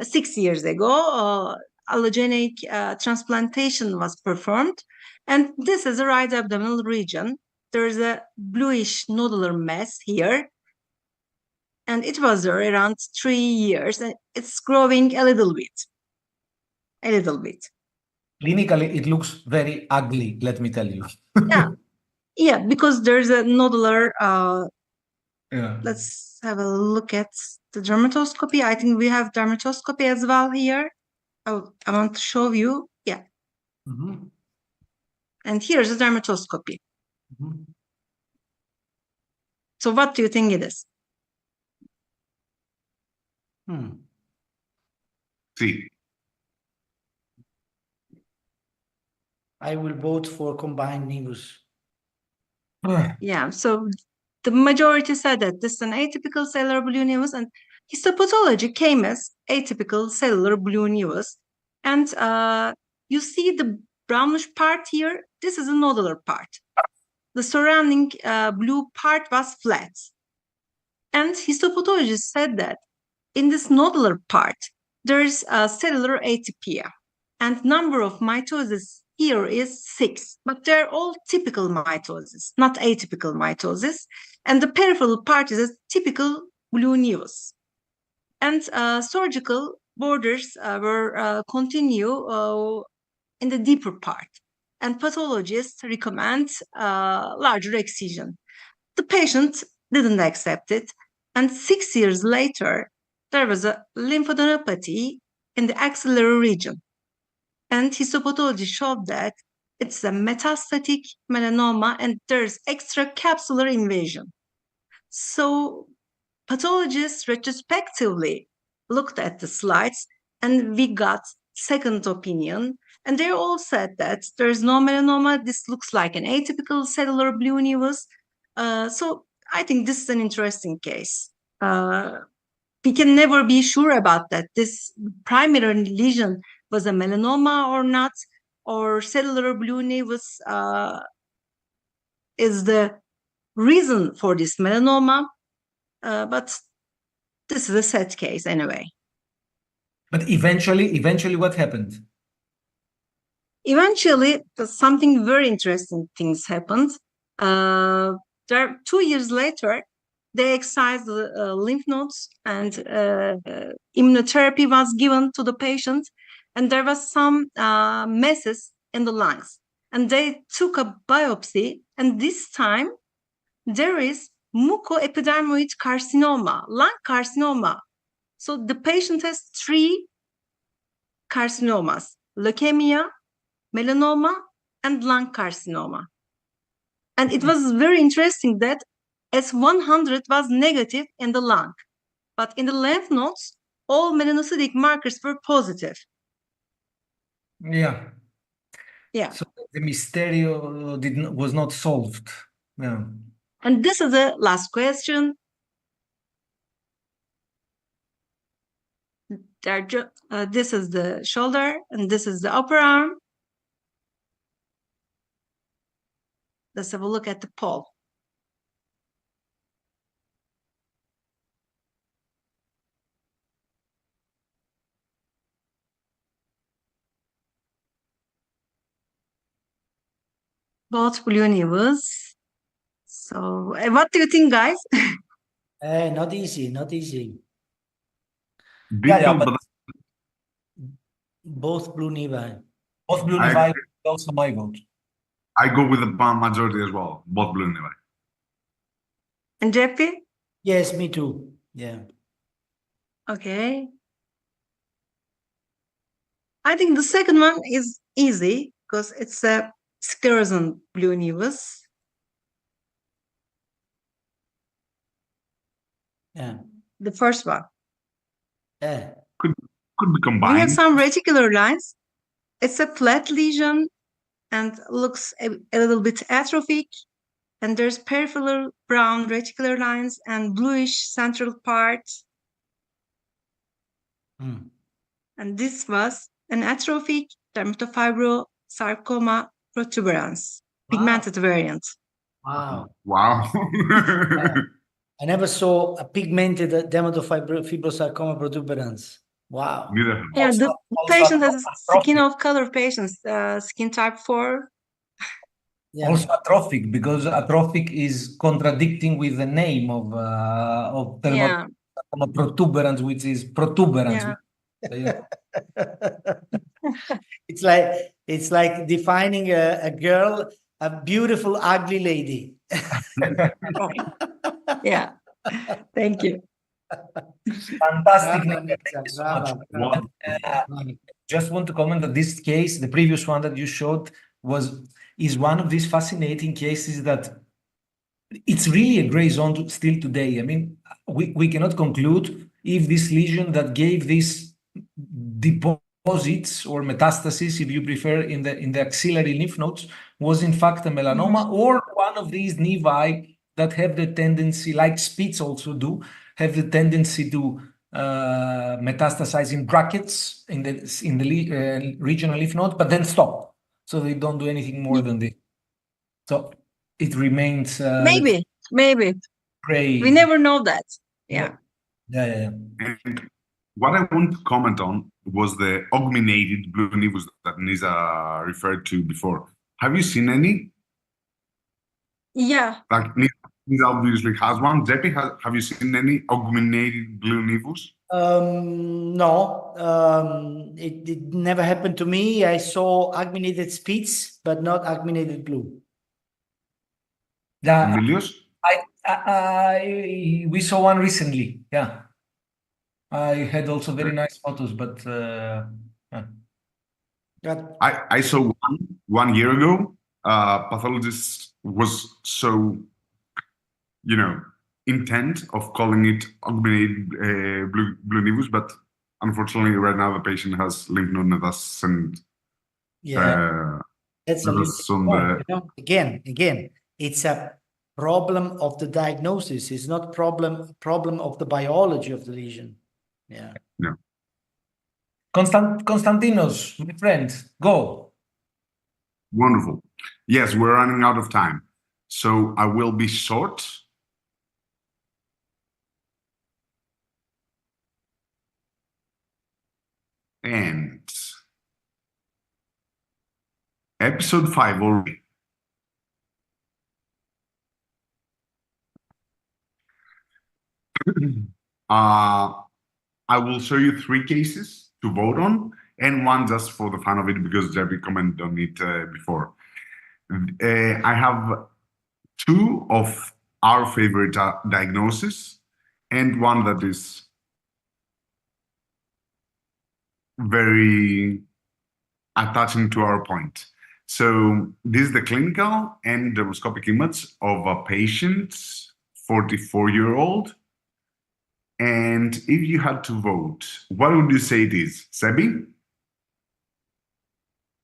6 years ago, allogeneic transplantation was performed. And this is the right abdominal region. There is a bluish nodular mass here. And it was there around 3 years. And it's growing a little bit. A little bit. Clinically, it looks very ugly, let me tell you. Yeah, because there's a nodular. Yeah. Let's have a look at the dermatoscopy. I think we have dermatoscopy as well here. Oh, I want to show you. Yeah. And here's the dermatoscopy. So what do you think it is? See. I will vote for combined nevus. Yeah, so the majority said that this is an atypical cellular blue nevus, and histopathology came as atypical cellular blue nevus. And you see the brownish part here. This is a nodular part. The surrounding blue part was flat. And histopathologist said that in this nodular part, there is a cellular atypia. And number of mitosis here is 6, but they're all typical mitosis, not atypical mitosis. And the peripheral part is a typical blue nevus. And surgical borders were continue in the deeper part. And pathologists recommend larger excision. The patient didn't accept it. And 6 years later, there was a lymphadenopathy in the axillary region. And histopathology showed that it's a metastatic melanoma and there's extracapsular invasion. So pathologists retrospectively looked at the slides and we got second opinion. And they all said that there's no melanoma. This looks like an atypical cellular blue nevus. So I think this is an interesting case. We can never be sure about that. This primary lesion was a melanoma or not, or cellular blue nevus is the reason for this melanoma. But this is a sad case anyway. But eventually what happened? Eventually, something very interesting things happened. There, 2 years later, they excised the lymph nodes and immunotherapy was given to the patient. And there was some masses in the lungs. And they took a biopsy. And this time, there is mucoepidermoid carcinoma, lung carcinoma. So the patient has 3 carcinomas: leukemia, melanoma, and lung carcinoma. And it was very interesting that S100 was negative in the lung, but in the lymph nodes, all melanocytic markers were positive. Yeah. Yeah. So the mysterio was not solved. Yeah. And this is the last question. This is the shoulder, and this is the upper arm. Let's have a look at the pole. Both blue nevus. So, what do you think, guys? Not easy, not easy. Detailed, but but Both blue nevi. both blue I nevi agree. also my vote. I go with the majority as well, both blue nevi. And Jeppy? Yes, me too. Yeah. Okay. I think the second one is easy because it's a sclerosing blue nevus. Yeah. The first one. Yeah. Could be We have combined. some reticular lines. It's a flat lesion and looks a little bit atrophic. And there's peripheral brown reticular lines and bluish central part. Mm. And this was an atrophic dermatofibrosarcoma protuberans, pigmented variant. Wow. Wow. I never saw a pigmented dermatofibrosarcoma protuberans. Wow. Neither. Yeah, the Also patient has skin atrophic. of color patients, skin type 4. Yeah. Also atrophic, because atrophic is contradicting with the name of Yeah. protuberance, which is protuberance. Yeah. It's like defining a girl, a beautiful, ugly lady. Yeah. Thank you. Fantastic. Brava, Thank you so much. brava, Wow. Just want to comment that this case, the previous one that you showed, is one of these fascinating cases that it's really a gray zone still today. I mean, we cannot conclude if this lesion that gave these deposits or metastasis, if you prefer, in the axillary lymph nodes was in fact a melanoma or one of these nevi that have the tendency, like Spitz also do, have the tendency to metastasizing brackets in the regional lymph node, but then stop. So they don't do anything more than this. So it remains Maybe. gray. We never know that. Yeah. Yeah. And what I want to comment on was the augmented blue nevus that Nisa referred to before. Have you seen any? Yeah. Like Nisa obviously has one. Jeppy, have you seen any augmented blue nevus? No, it never happened to me. I saw augmented speeds, but not augmented blue. Yeah. Emilios? We saw one recently. Yeah. I had also very nice photos, but I saw one year ago. Pathologist was so, intent of calling it augmented blue nevus, but unfortunately, right now the patient has lymph node metastasis and that's a little point. Again, it's a problem of the diagnosis. It's not problem of the biology of the lesion. Yeah. Konstantinos, my friend, go. Wonderful. Yes, we're running out of time, so I will be short. And episode 5 already. I will show you 3 cases to vote on, and one just for the fun of it because Jerry commented on it before. I have 2 of our favorite diagnoses and one that is very attaching to our point. So this is the clinical and dermoscopic image of a patient, 44-year-old. And if you had to vote, what would you say it is? Sebi?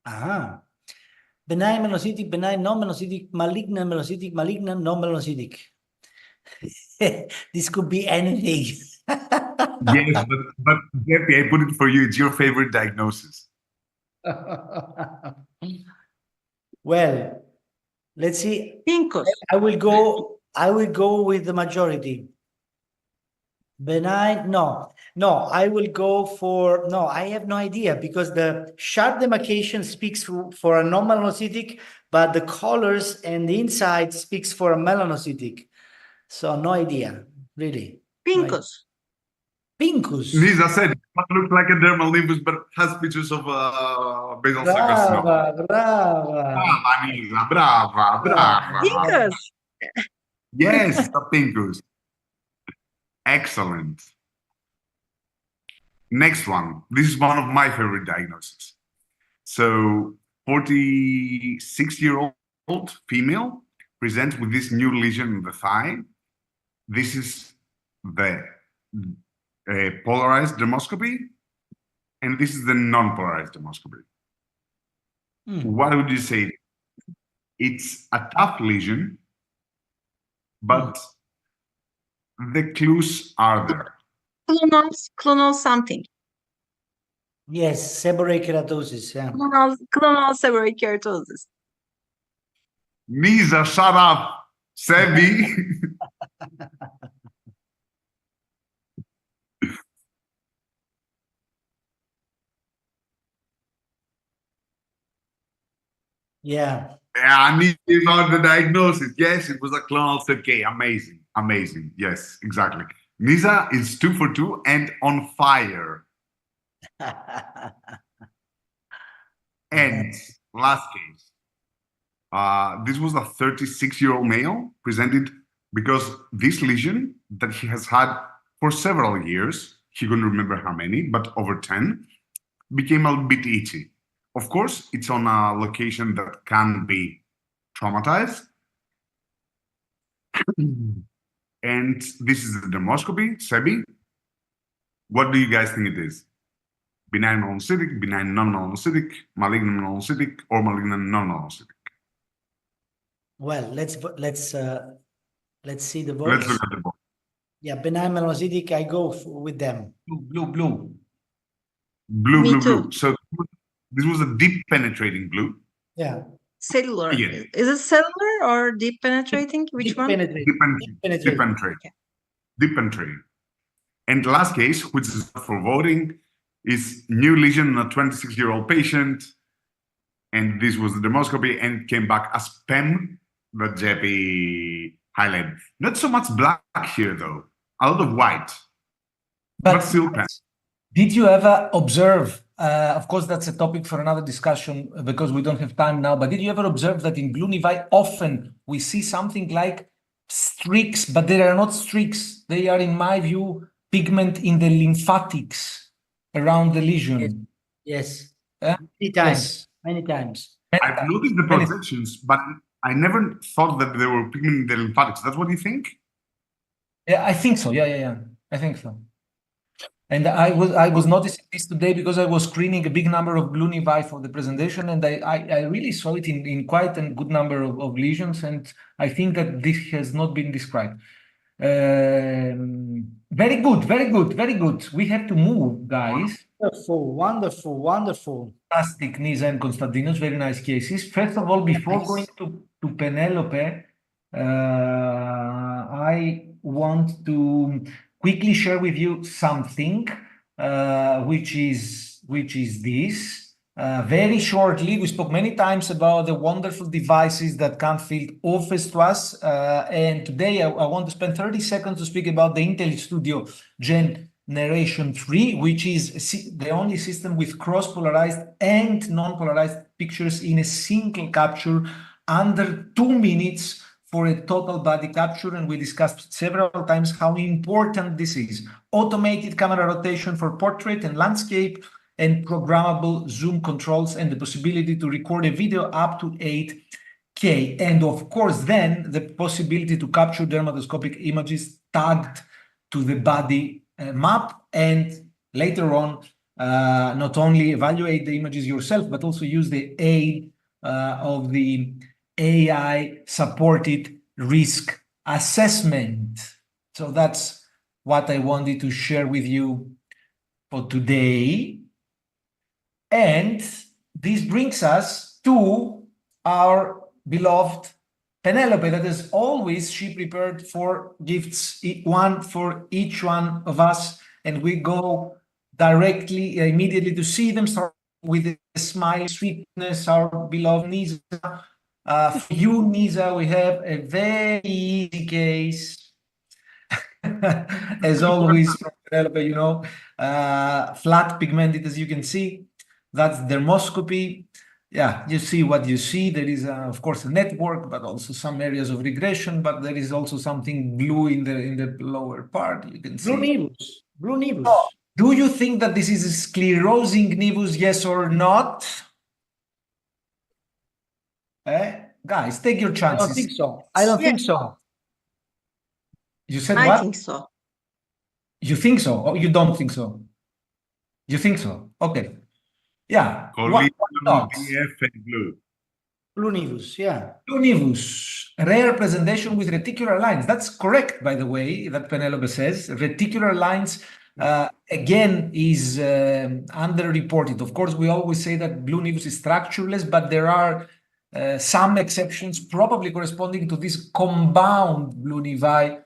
Benign melanocytic, benign non-melanocytic, malignant melanocytic, malignant non-melanocytic. This could be anything. Yes, but Jeppy, I put it for you. It's your favorite diagnosis. Well, let's see. Pincus. I will go with the majority. Benign, no, I will go for, no, I have no idea because the sharp demarcation speaks for a non-melanocytic, but the colors and the inside speaks for a melanocytic. So no idea, really. Pincus. Pincus. Nisa said it looks like a dermal nevus, but has features of basal cell carcinoma. Brava. Brava, Nisa, brava. Pincus. Yes, the pincus. Excellent. Next one. This is one of my favorite diagnoses. So, 46-year-old female presents with this new lesion in the thigh. This is the polarized dermoscopy, and this is the non-polarized dermoscopy. What would you say? It's a tough lesion, but the clues are there. Clonal something. Yes, seborrheic keratosis. Yeah. Clonal seborrheic keratosis. Nisa, shut up. Sebi. Yeah. I need to know the diagnosis. Yes, it was a clonal CK. Amazing. Yes, exactly. Nisa is 2 for 2 and on fire. And last case. This was a 36-year-old male presented because this lesion that he has had for several years, he couldn't remember how many, but over 10, became a bit itchy. Of course, it's on a location that can be traumatized. And this is the dermoscopy, Sebi. What do you guys think it is? Benign melanocytic, benign non-melanocytic, malignant melanocytic, or malignant non-melanocytic? Well, let's see the votes. Let's look at the vote. Yeah, benign melanocytic, I go with them. Blue, Me blue, too. blue. So this was a deep penetrating blue. Yeah. Cellular. Again. Is it cellular or deep penetrating? Which Deep one? penetrating. Deep Deep penetrating. penetrating. Deep penetrating. And the last case, which is for voting, is new lesion in a 26-year-old patient. And this was the dermoscopy and came back as PEM that Jeppy highlighted. Not so much black here, though. A lot of white. But still PEM. Did you ever observe, of course, that's a topic for another discussion because we don't have time now, but did you ever observe that in blue nevi, often we see something like streaks, but they are not streaks. They are, in my view, pigment in the lymphatics around the lesion. Yes. Yeah? Many times. Yes. Many times. I've noticed the projections, but I never thought that they were pigment in the lymphatics. That's what you think? Yeah, I think so. Yeah. I think so. And I was noticing this today because I was screening a big number of blue nevi for the presentation, and I really saw it in quite a good number of lesions, and I think that this has not been described. Very good. We have to move, guys. Wonderful. Fantastic, Nisa and Konstantinos, very nice cases. First of all, before going to Penelope, I want to quickly share with you something, which is this. Very shortly, we spoke many times about the wonderful devices that can field office to us. And today I want to spend 30 seconds to speak about the Intel Studio Generation 3, which is the only system with cross-polarized and non-polarized pictures in a single capture under 2 minutes for a total body capture. And we discussed several times how important this is. Automated camera rotation for portrait and landscape, and programmable zoom controls, and the possibility to record a video up to 8K. And of course, then the possibility to capture dermatoscopic images tagged to the body map, and later on, not only evaluate the images yourself, but also use the aid of the AI-supported risk assessment. So that's what I wanted to share with you for today. And this brings us to our beloved Penelope, that as always, she prepared 4 gifts, one for each one of us, and we go directly, immediately to see them, start with a smile, sweetness, our beloved Nisa. For you, Nisa, we have a very easy case. As always, from Penelope, you know, flat pigmented, as you can see. That's dermoscopy. Yeah, you see what you see. There is, of course, a network, but also some areas of regression. But there is also something blue in the lower part. You can see. Blue nevus. Oh, do you think that this is a sclerosing nevus? Yes or not? Guys, take your chances. I don't think so. You said I what? think so. You think so? Or you don't think so? You think so? Okay. Yeah. What thoughts? Blue. Blue nevus, yeah. Blue nevus, rare presentation with reticular lines. That's correct, by the way, that Penelope says. Reticular lines, again, is underreported. Of course, we always say that blue nevus is structureless, but there are some exceptions, probably corresponding to this compound blue nevi.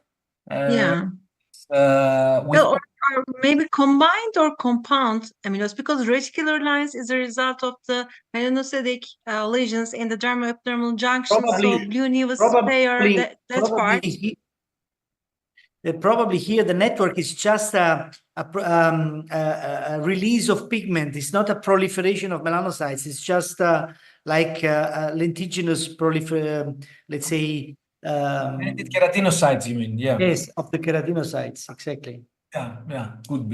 Or maybe combined or compound amyloids, because reticular lines is a result of the melanocytic lesions in the dermo-epidermal junction. So blue nevus pair that part. Probably here the network is just a release of pigment. It's not a proliferation of melanocytes. It's just like lentiginous proliferation, let's say. Keratinocytes, you mean? Yeah. Yes, of the keratinocytes, exactly. Yeah, could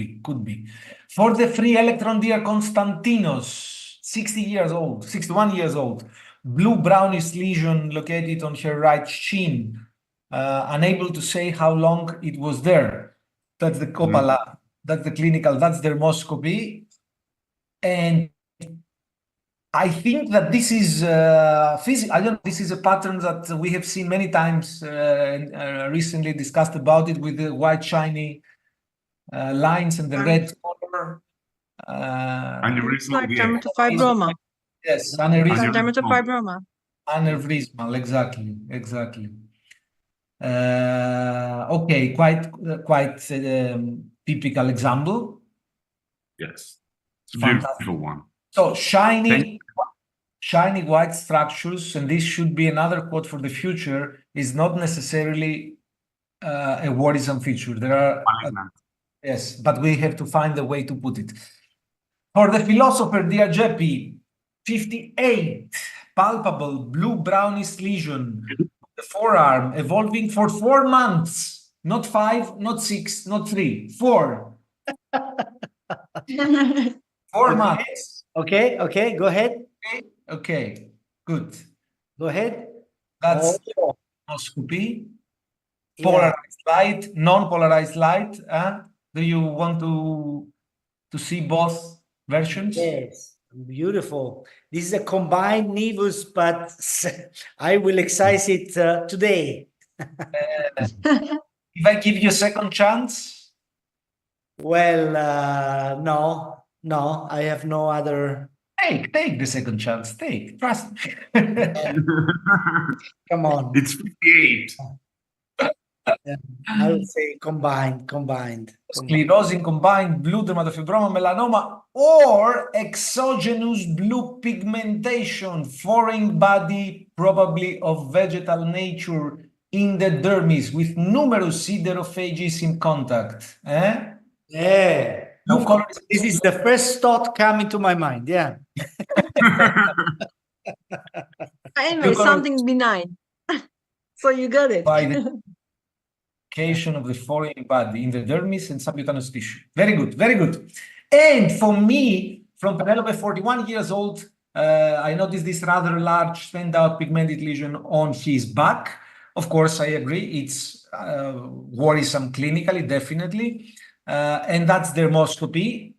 be. For the free electron, dear Konstantinos, 61 years old, blue brownish lesion located on her right shin, unable to say how long it was there. That's the copala, that's the clinical, that's dermoscopy. And I think that this is I don't know, this is a pattern that we have seen many times and recently discussed about it with the white shiny lines and the red color. It's like yeah. dermatofibroma. Yes, It's like dermatofibroma. aneurysmal, exactly. Okay, quite typical example. Yes. It's a Fantastic. beautiful one. So shiny white structures, and this should be another quote for the future, is not necessarily a worrisome feature. There are yes, but we have to find a way to put it. For the philosopher Diagepi, 58 palpable blue brownish lesion on the forearm evolving for 4 months, not 5, not 6, not 3, 4. 4 months. Okay, go ahead. Okay, good. Go ahead. That's Oh, dermoscopy. yeah. Polarized light, non-polarized light. Do you want to see both versions? Yes, beautiful. This is a combined nevus, but I will excise it today. If I give you a second chance? Well, no, I have no other. Take the second chance. Trust me. Come on. It's 58. Yeah, I would say combined. Sclerosing combined blue dermatofibroma melanoma or exogenous blue pigmentation, foreign body, probably of vegetal nature in the dermis with numerous siderophages in contact. Yeah. No color. This is the first thought coming to my mind. Yeah. Anyway, something benign. So you got it. By the location of the foreign body in the dermis and subcutaneous tissue. Very good. And for me, from Penelope, 41 years old, I noticed this rather large standout pigmented lesion on his back. Of course, I agree. It's worrisome clinically, definitely. And that's dermoscopy.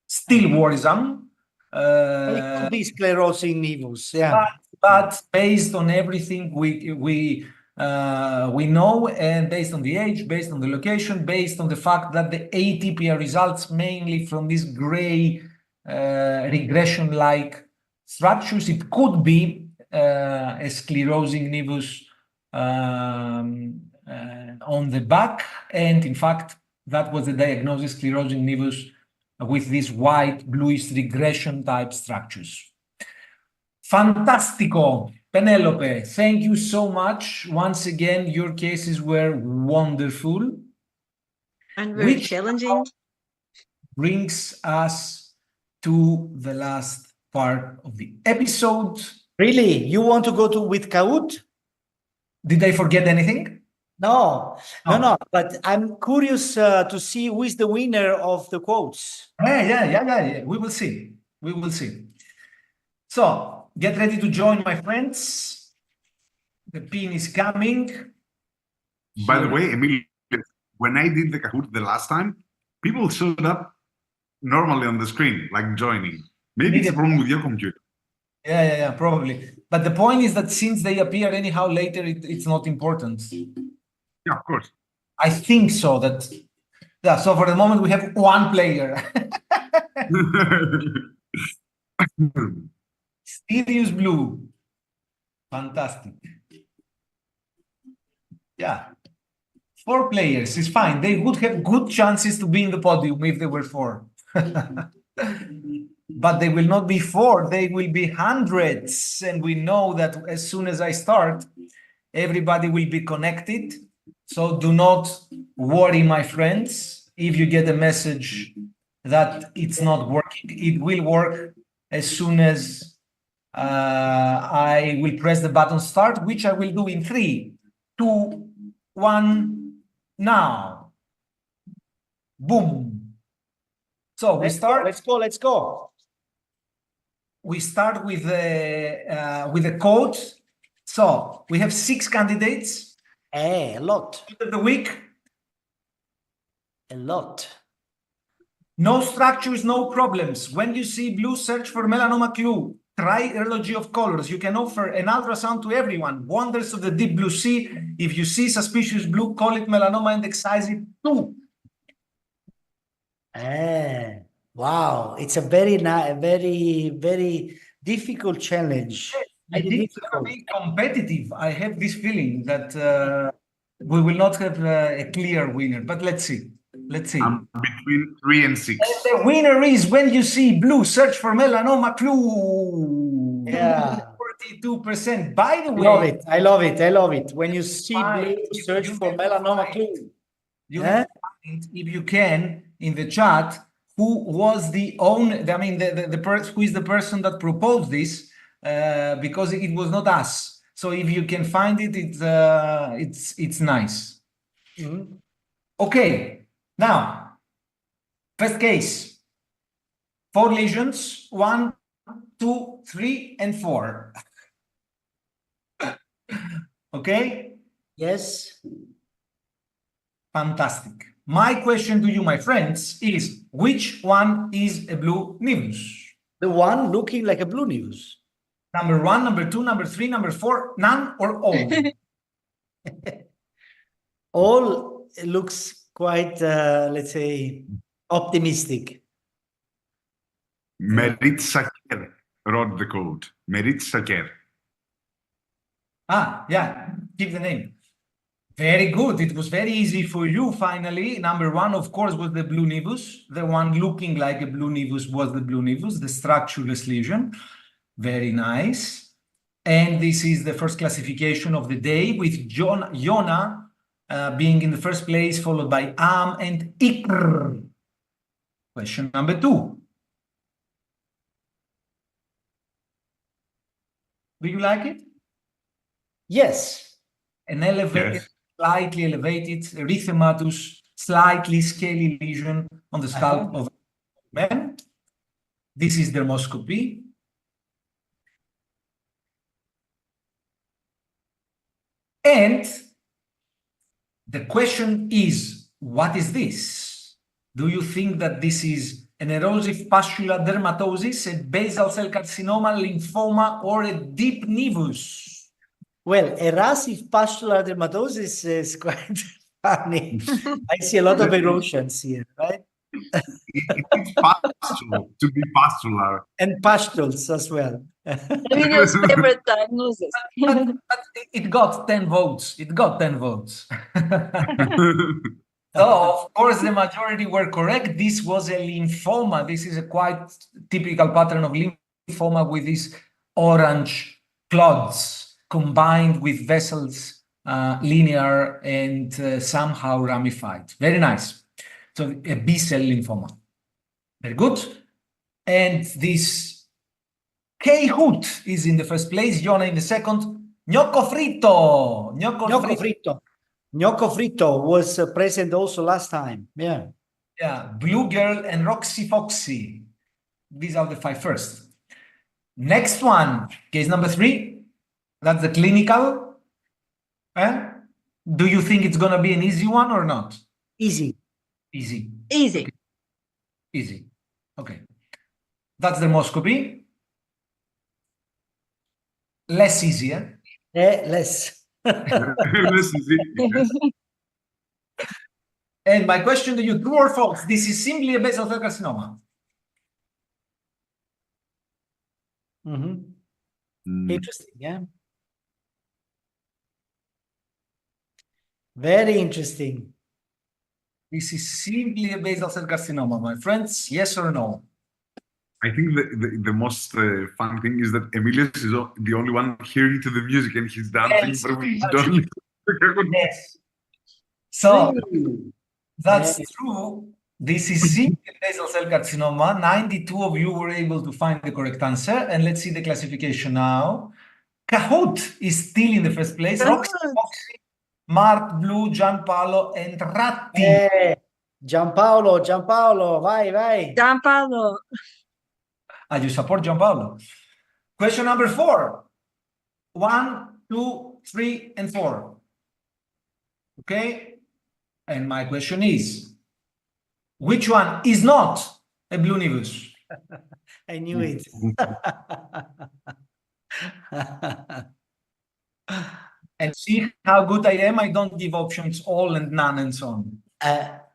Still worrisome. It could be sclerosing nevus. Yeah. But based on everything we know, and based on the age, based on the location, based on the fact that the atypia results mainly from these gray regression-like structures, it could be a sclerosing nevus on the back. And in fact, that was the diagnosis, sclerosing nevus with these white bluish regression type structures. Fantastico, Penelope, thank you so much. Once again, your cases were wonderful. And very challenging. Brings us to the last part of the episode. Really? You want to go with Kahoot? Did I forget anything? No. But I'm curious to see who is the winner of the quotes. Yeah. We will see. So get ready to join, my friends. The pin is coming. By the way, Emilio, when I did the Kahoot the last time, people showed up normally on the screen, like joining. Maybe it's a problem with your computer. Yeah, probably. But the point is that since they appear anyhow later, it's not important. Yeah, of course. I think so. So for the moment, we have one player. Sirius Blue. Fantastic. Yeah. 4 players is fine. They would have good chances to be in the podium if they were 4. But they will not be 4. They will be hundreds. And we know that as soon as I start, everybody will be connected. So do not worry, my friends. If you get a message that it's not working, it will work as soon as I will press the button start, which I will do in 3, 2, 1, now. Boom. So we start. Let's go. We start with the code. So we have 6 candidates. A lot. Of the week. A lot. No structures, no problems. When you see blue, search for melanoma clue. trilogy of colors. You can offer an ultrasound to everyone. Wonders of the deep blue sea. If you see suspicious blue, call it melanoma and excise it too. Wow, it's a very difficult challenge. I Very think it's going to be competitive. I have this feeling that we will not have a clear winner, but let's see. Let's see. I'm between 3 and 6. And the winner is when you see blue, search for melanoma clue. Yeah. 42%. By the way, Love it. I love it. I love it. When you see blue, you search for can melanoma find- clue. you can find, if you can, in the chat, who was the owner, I mean, who is the person that proposed this, because it was not us. So if you can find it, it's nice. Mhm. Okay, now, first case. 4 lesions, 1, 2, 3, and 4. Okay? Yes. Fantastic. My question to you, my friends, is which one is a blue nevus? The one looking like a blue news. Number 1, number 2, number 3, number 4, none or all? All looks quite, let's say, optimistic. Merit Saker wrote the code. Merit Saker. Yeah, keep the name. Very good. It was very easy for you, finally. Number 1, of course, was the blue nevus. The one looking like a blue nevus was the blue nevus, the structureless lesion. Very nice. And this is the first classification of the day with Yona being in the first place, followed by Am and Ikr. Question number 2. Do you like it? Yes. An elevated, Yes. slightly elevated erythematous, slightly scaly lesion on the scalp of a man. This is dermoscopy. And the question is, what is this? Do you think that this is an erosive pustular dermatosis, a basal cell carcinoma, lymphoma, or a deep nevus? Well, erosive pustular dermatosis is quite funny. I see a lot of erosions here, right? It's pastoral, to be pastoral. And pustules as well. Emilio's favorite diagnosis. But it got 10 votes. It got 10 votes. So, of course, the majority were correct. This was a lymphoma. This is a quite typical pattern of lymphoma with these orange clots combined with vessels, linear and somehow ramified. Very nice. So, a B-cell lymphoma. Very good. And this K-Hoot is in the first place, Yona in the second. Gnocco fritto. Gnocco fritto. Gnocco fritto was present also last time. Yeah. Yeah, Blue Girl and Roxy Foxy. These are the 5 first. Next one, case number 3. That's the clinical. Do you think it's going to be an easy one or not? Easy. Easy. Easy. Okay. Easy. Okay. That's dermoscopy. Less easier. Less. This is it. And my question to you, true or false? This is simply a basal cell carcinoma. Interesting, yeah. Very interesting. This is simply a basal cell carcinoma, my friends. Yes or no? I think the most fun thing is that Emilius is the only one hearing to the music and he's dancing. Yes. But we don't. Yes. So that's Yes. true. This is simply basal cell carcinoma. 92 of you were able to find the correct answer. And let's see the classification now. Kahoot is still in the first place. Roxy, Foxy, Mark, Blue, Gianpaolo, and Ratti. Gianpaolo, vai. Gianpaolo. You support Gianpaolo. Question number 4. 1, 2, 3, and 4. Okay? And my question is, which one is not a blue nevus? I knew it. And see how good I am. I don't give options all and none and so on.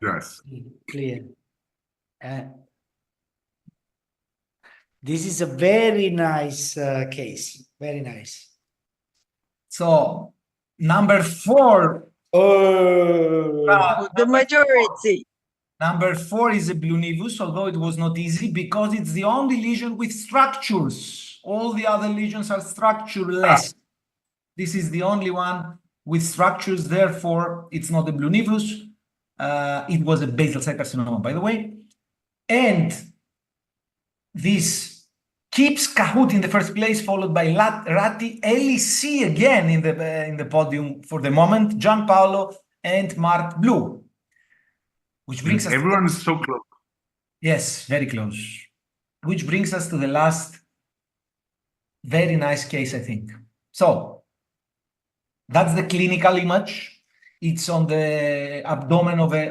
Yes. Clear. This is a very nice case. Very nice. So number 4. The majority. Number 4 is a blue nevus, although it was not easy because it's the only lesion with structures. All the other lesions are structureless. This is the only one with structures, therefore it's not a blue nevus. It was a basal cell carcinoma, by the way. And this keeps Kahoot in the first place, followed by Ratti, LEC again in the podium for the moment, Gianpaolo and Mark Blue. Which brings us everyone is so close. Yes, very close. Which brings us to the last very nice case, I think. So that's the clinical image. It's on the abdomen of a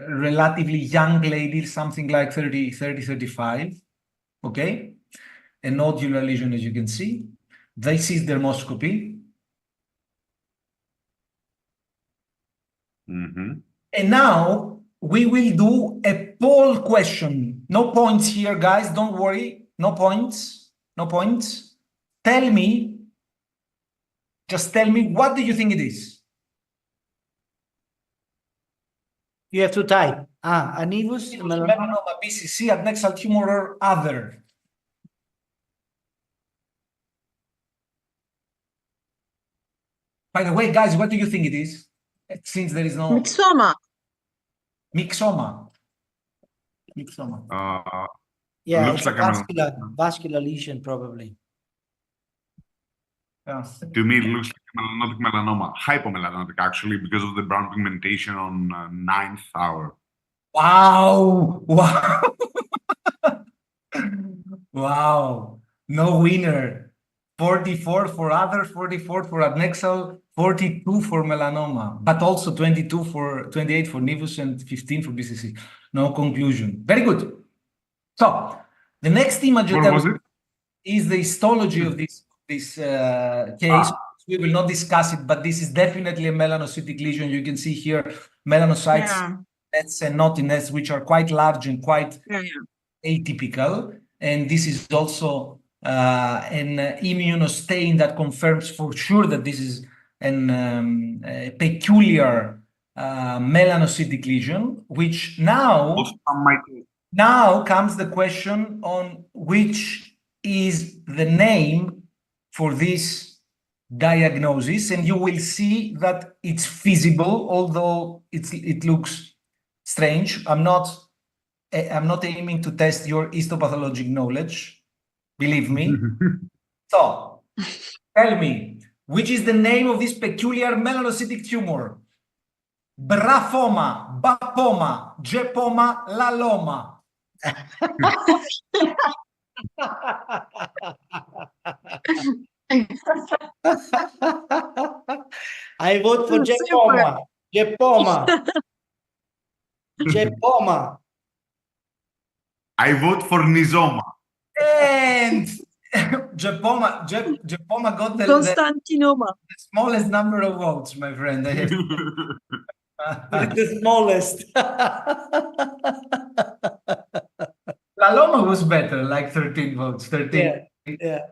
relatively young lady, something like 35. Okay? A nodular lesion, as you can see. This is dermoscopy. And now we will do a poll question. No points here, guys. Don't worry. No points. No points. Just tell me, what do you think it is? You have to type. Nevus, melanoma, BCC, adnexal tumor, or other. By the way, guys, what do you think it is? Since there is no... Myxoma. Myxoma. Yeah, looks it's like a vascular lesion, probably. To me, it looks like melanotic melanoma, hypomelanotic actually, because of the brown pigmentation on 9th hour. Wow! Wow! Wow! No winner. 44 for other, 44 for adnexal, 42 for melanoma, but also 28 for nevus and 15 for BCC. No conclusion. Very good. So the next image is the histology of this case. We will not discuss it, but this is definitely a melanocytic lesion. You can see here melanocytes, nets and not in nets, which are quite large and quite atypical. And this is also an immunostain that confirms for sure that this is a peculiar melanocytic lesion, which now comes the question on which is the name for this diagnosis, and you will see that it's feasible, although it looks strange. I'm not aiming to test your histopathologic knowledge, believe me. So, tell me, which is the name of this peculiar melanocytic tumor? Brafoma, Bapoma, Jepoma, Laloma. I vote for Jepoma. Jepoma. I vote for Nizoma. And Jepoma got the smallest number of votes, my friend. The smallest. Laloma was better, like 13 votes. 13. Yeah.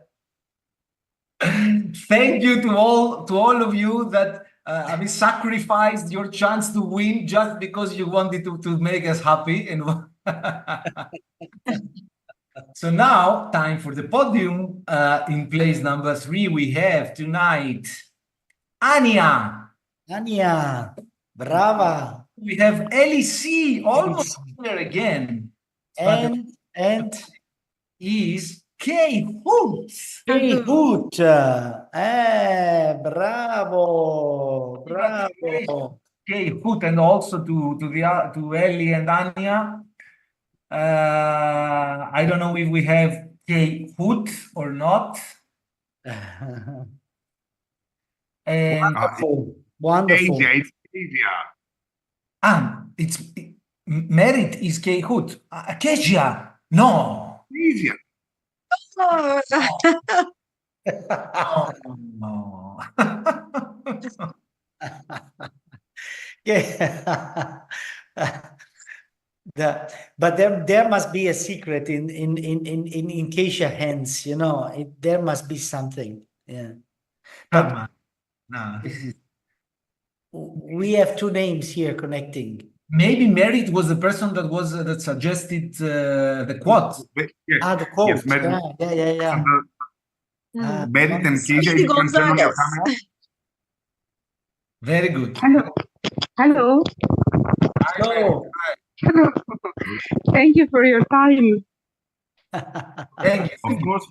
Thank you to all of you that sacrificed your chance to win just because you wanted to make us happy. And so now, time for the podium. In place number 3, we have tonight Ania. Brava. We have LEC, almost here again. And is Kahoot. Kahoot. Bravo. Kahoot, and also to Ellie and Anya. I don't know if we have Kahoot or not. And wonderful. It's Asia. It's Merit is Kahoot. Acacia, no. Asia. Oh. Oh, no. Yeah. But there must be a secret in Keisha hands, you know. There must be something. Yeah. But Come on. No. we have two names here connecting. Maybe Merit was the person that suggested the quote. Yes, The quote. yes, Merit. Yeah. Merit and Keisha, Speedy you can turn on your Gonzalez. camera. Very good. Hello. Hello. So, Hello. Thank you for your time. Thank you. Of course.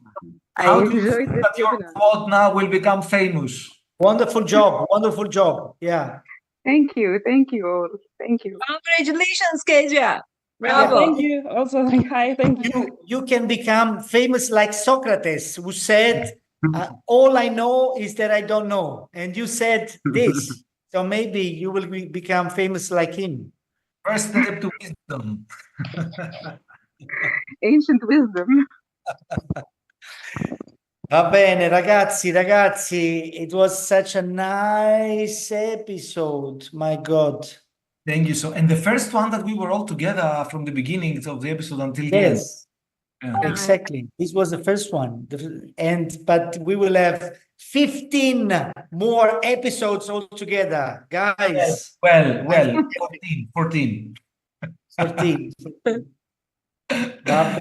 I How do you enjoyed think this that your webinar. quote now will become famous? wonderful job. Wonderful job. Yeah. Thank you. Thank you all. Thank you. Congratulations, Keisha. Bravo. Thank you. Also, hi. Thank you. You can become famous like Socrates, who said, all I know is that I don't know. And you said this. So maybe you will become famous like him. First step to wisdom. Ancient wisdom. Va bene, ragazzi, it was such a nice episode. My God. Thank you. So, and the first one that we were all together from the beginning of the episode until the end. Yes, Yeah. exactly. This was the first one. But we will have 15 more episodes altogether, guys. Well, 14. 14. Va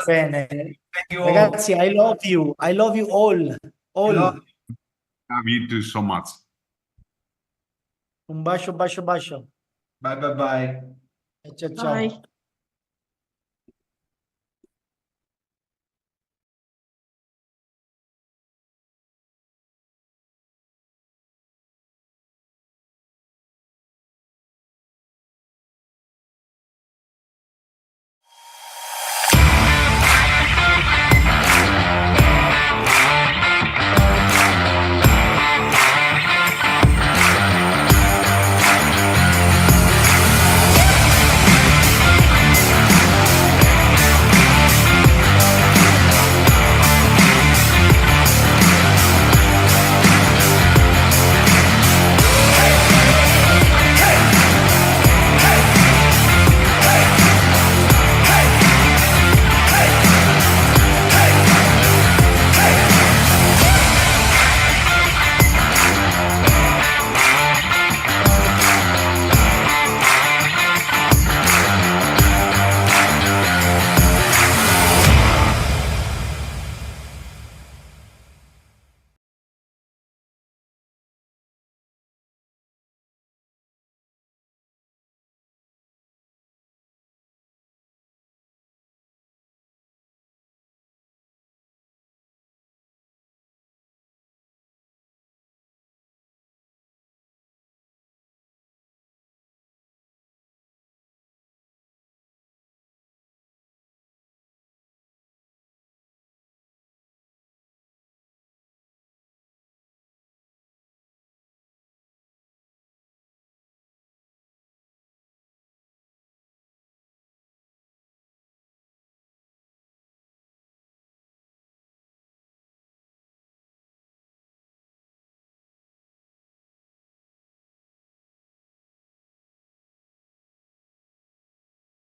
bene. Thank you all. Ragazzi, I love you. I love you all. I love you. Love you too so much. Un bacio. Bye. Ciao. Bye.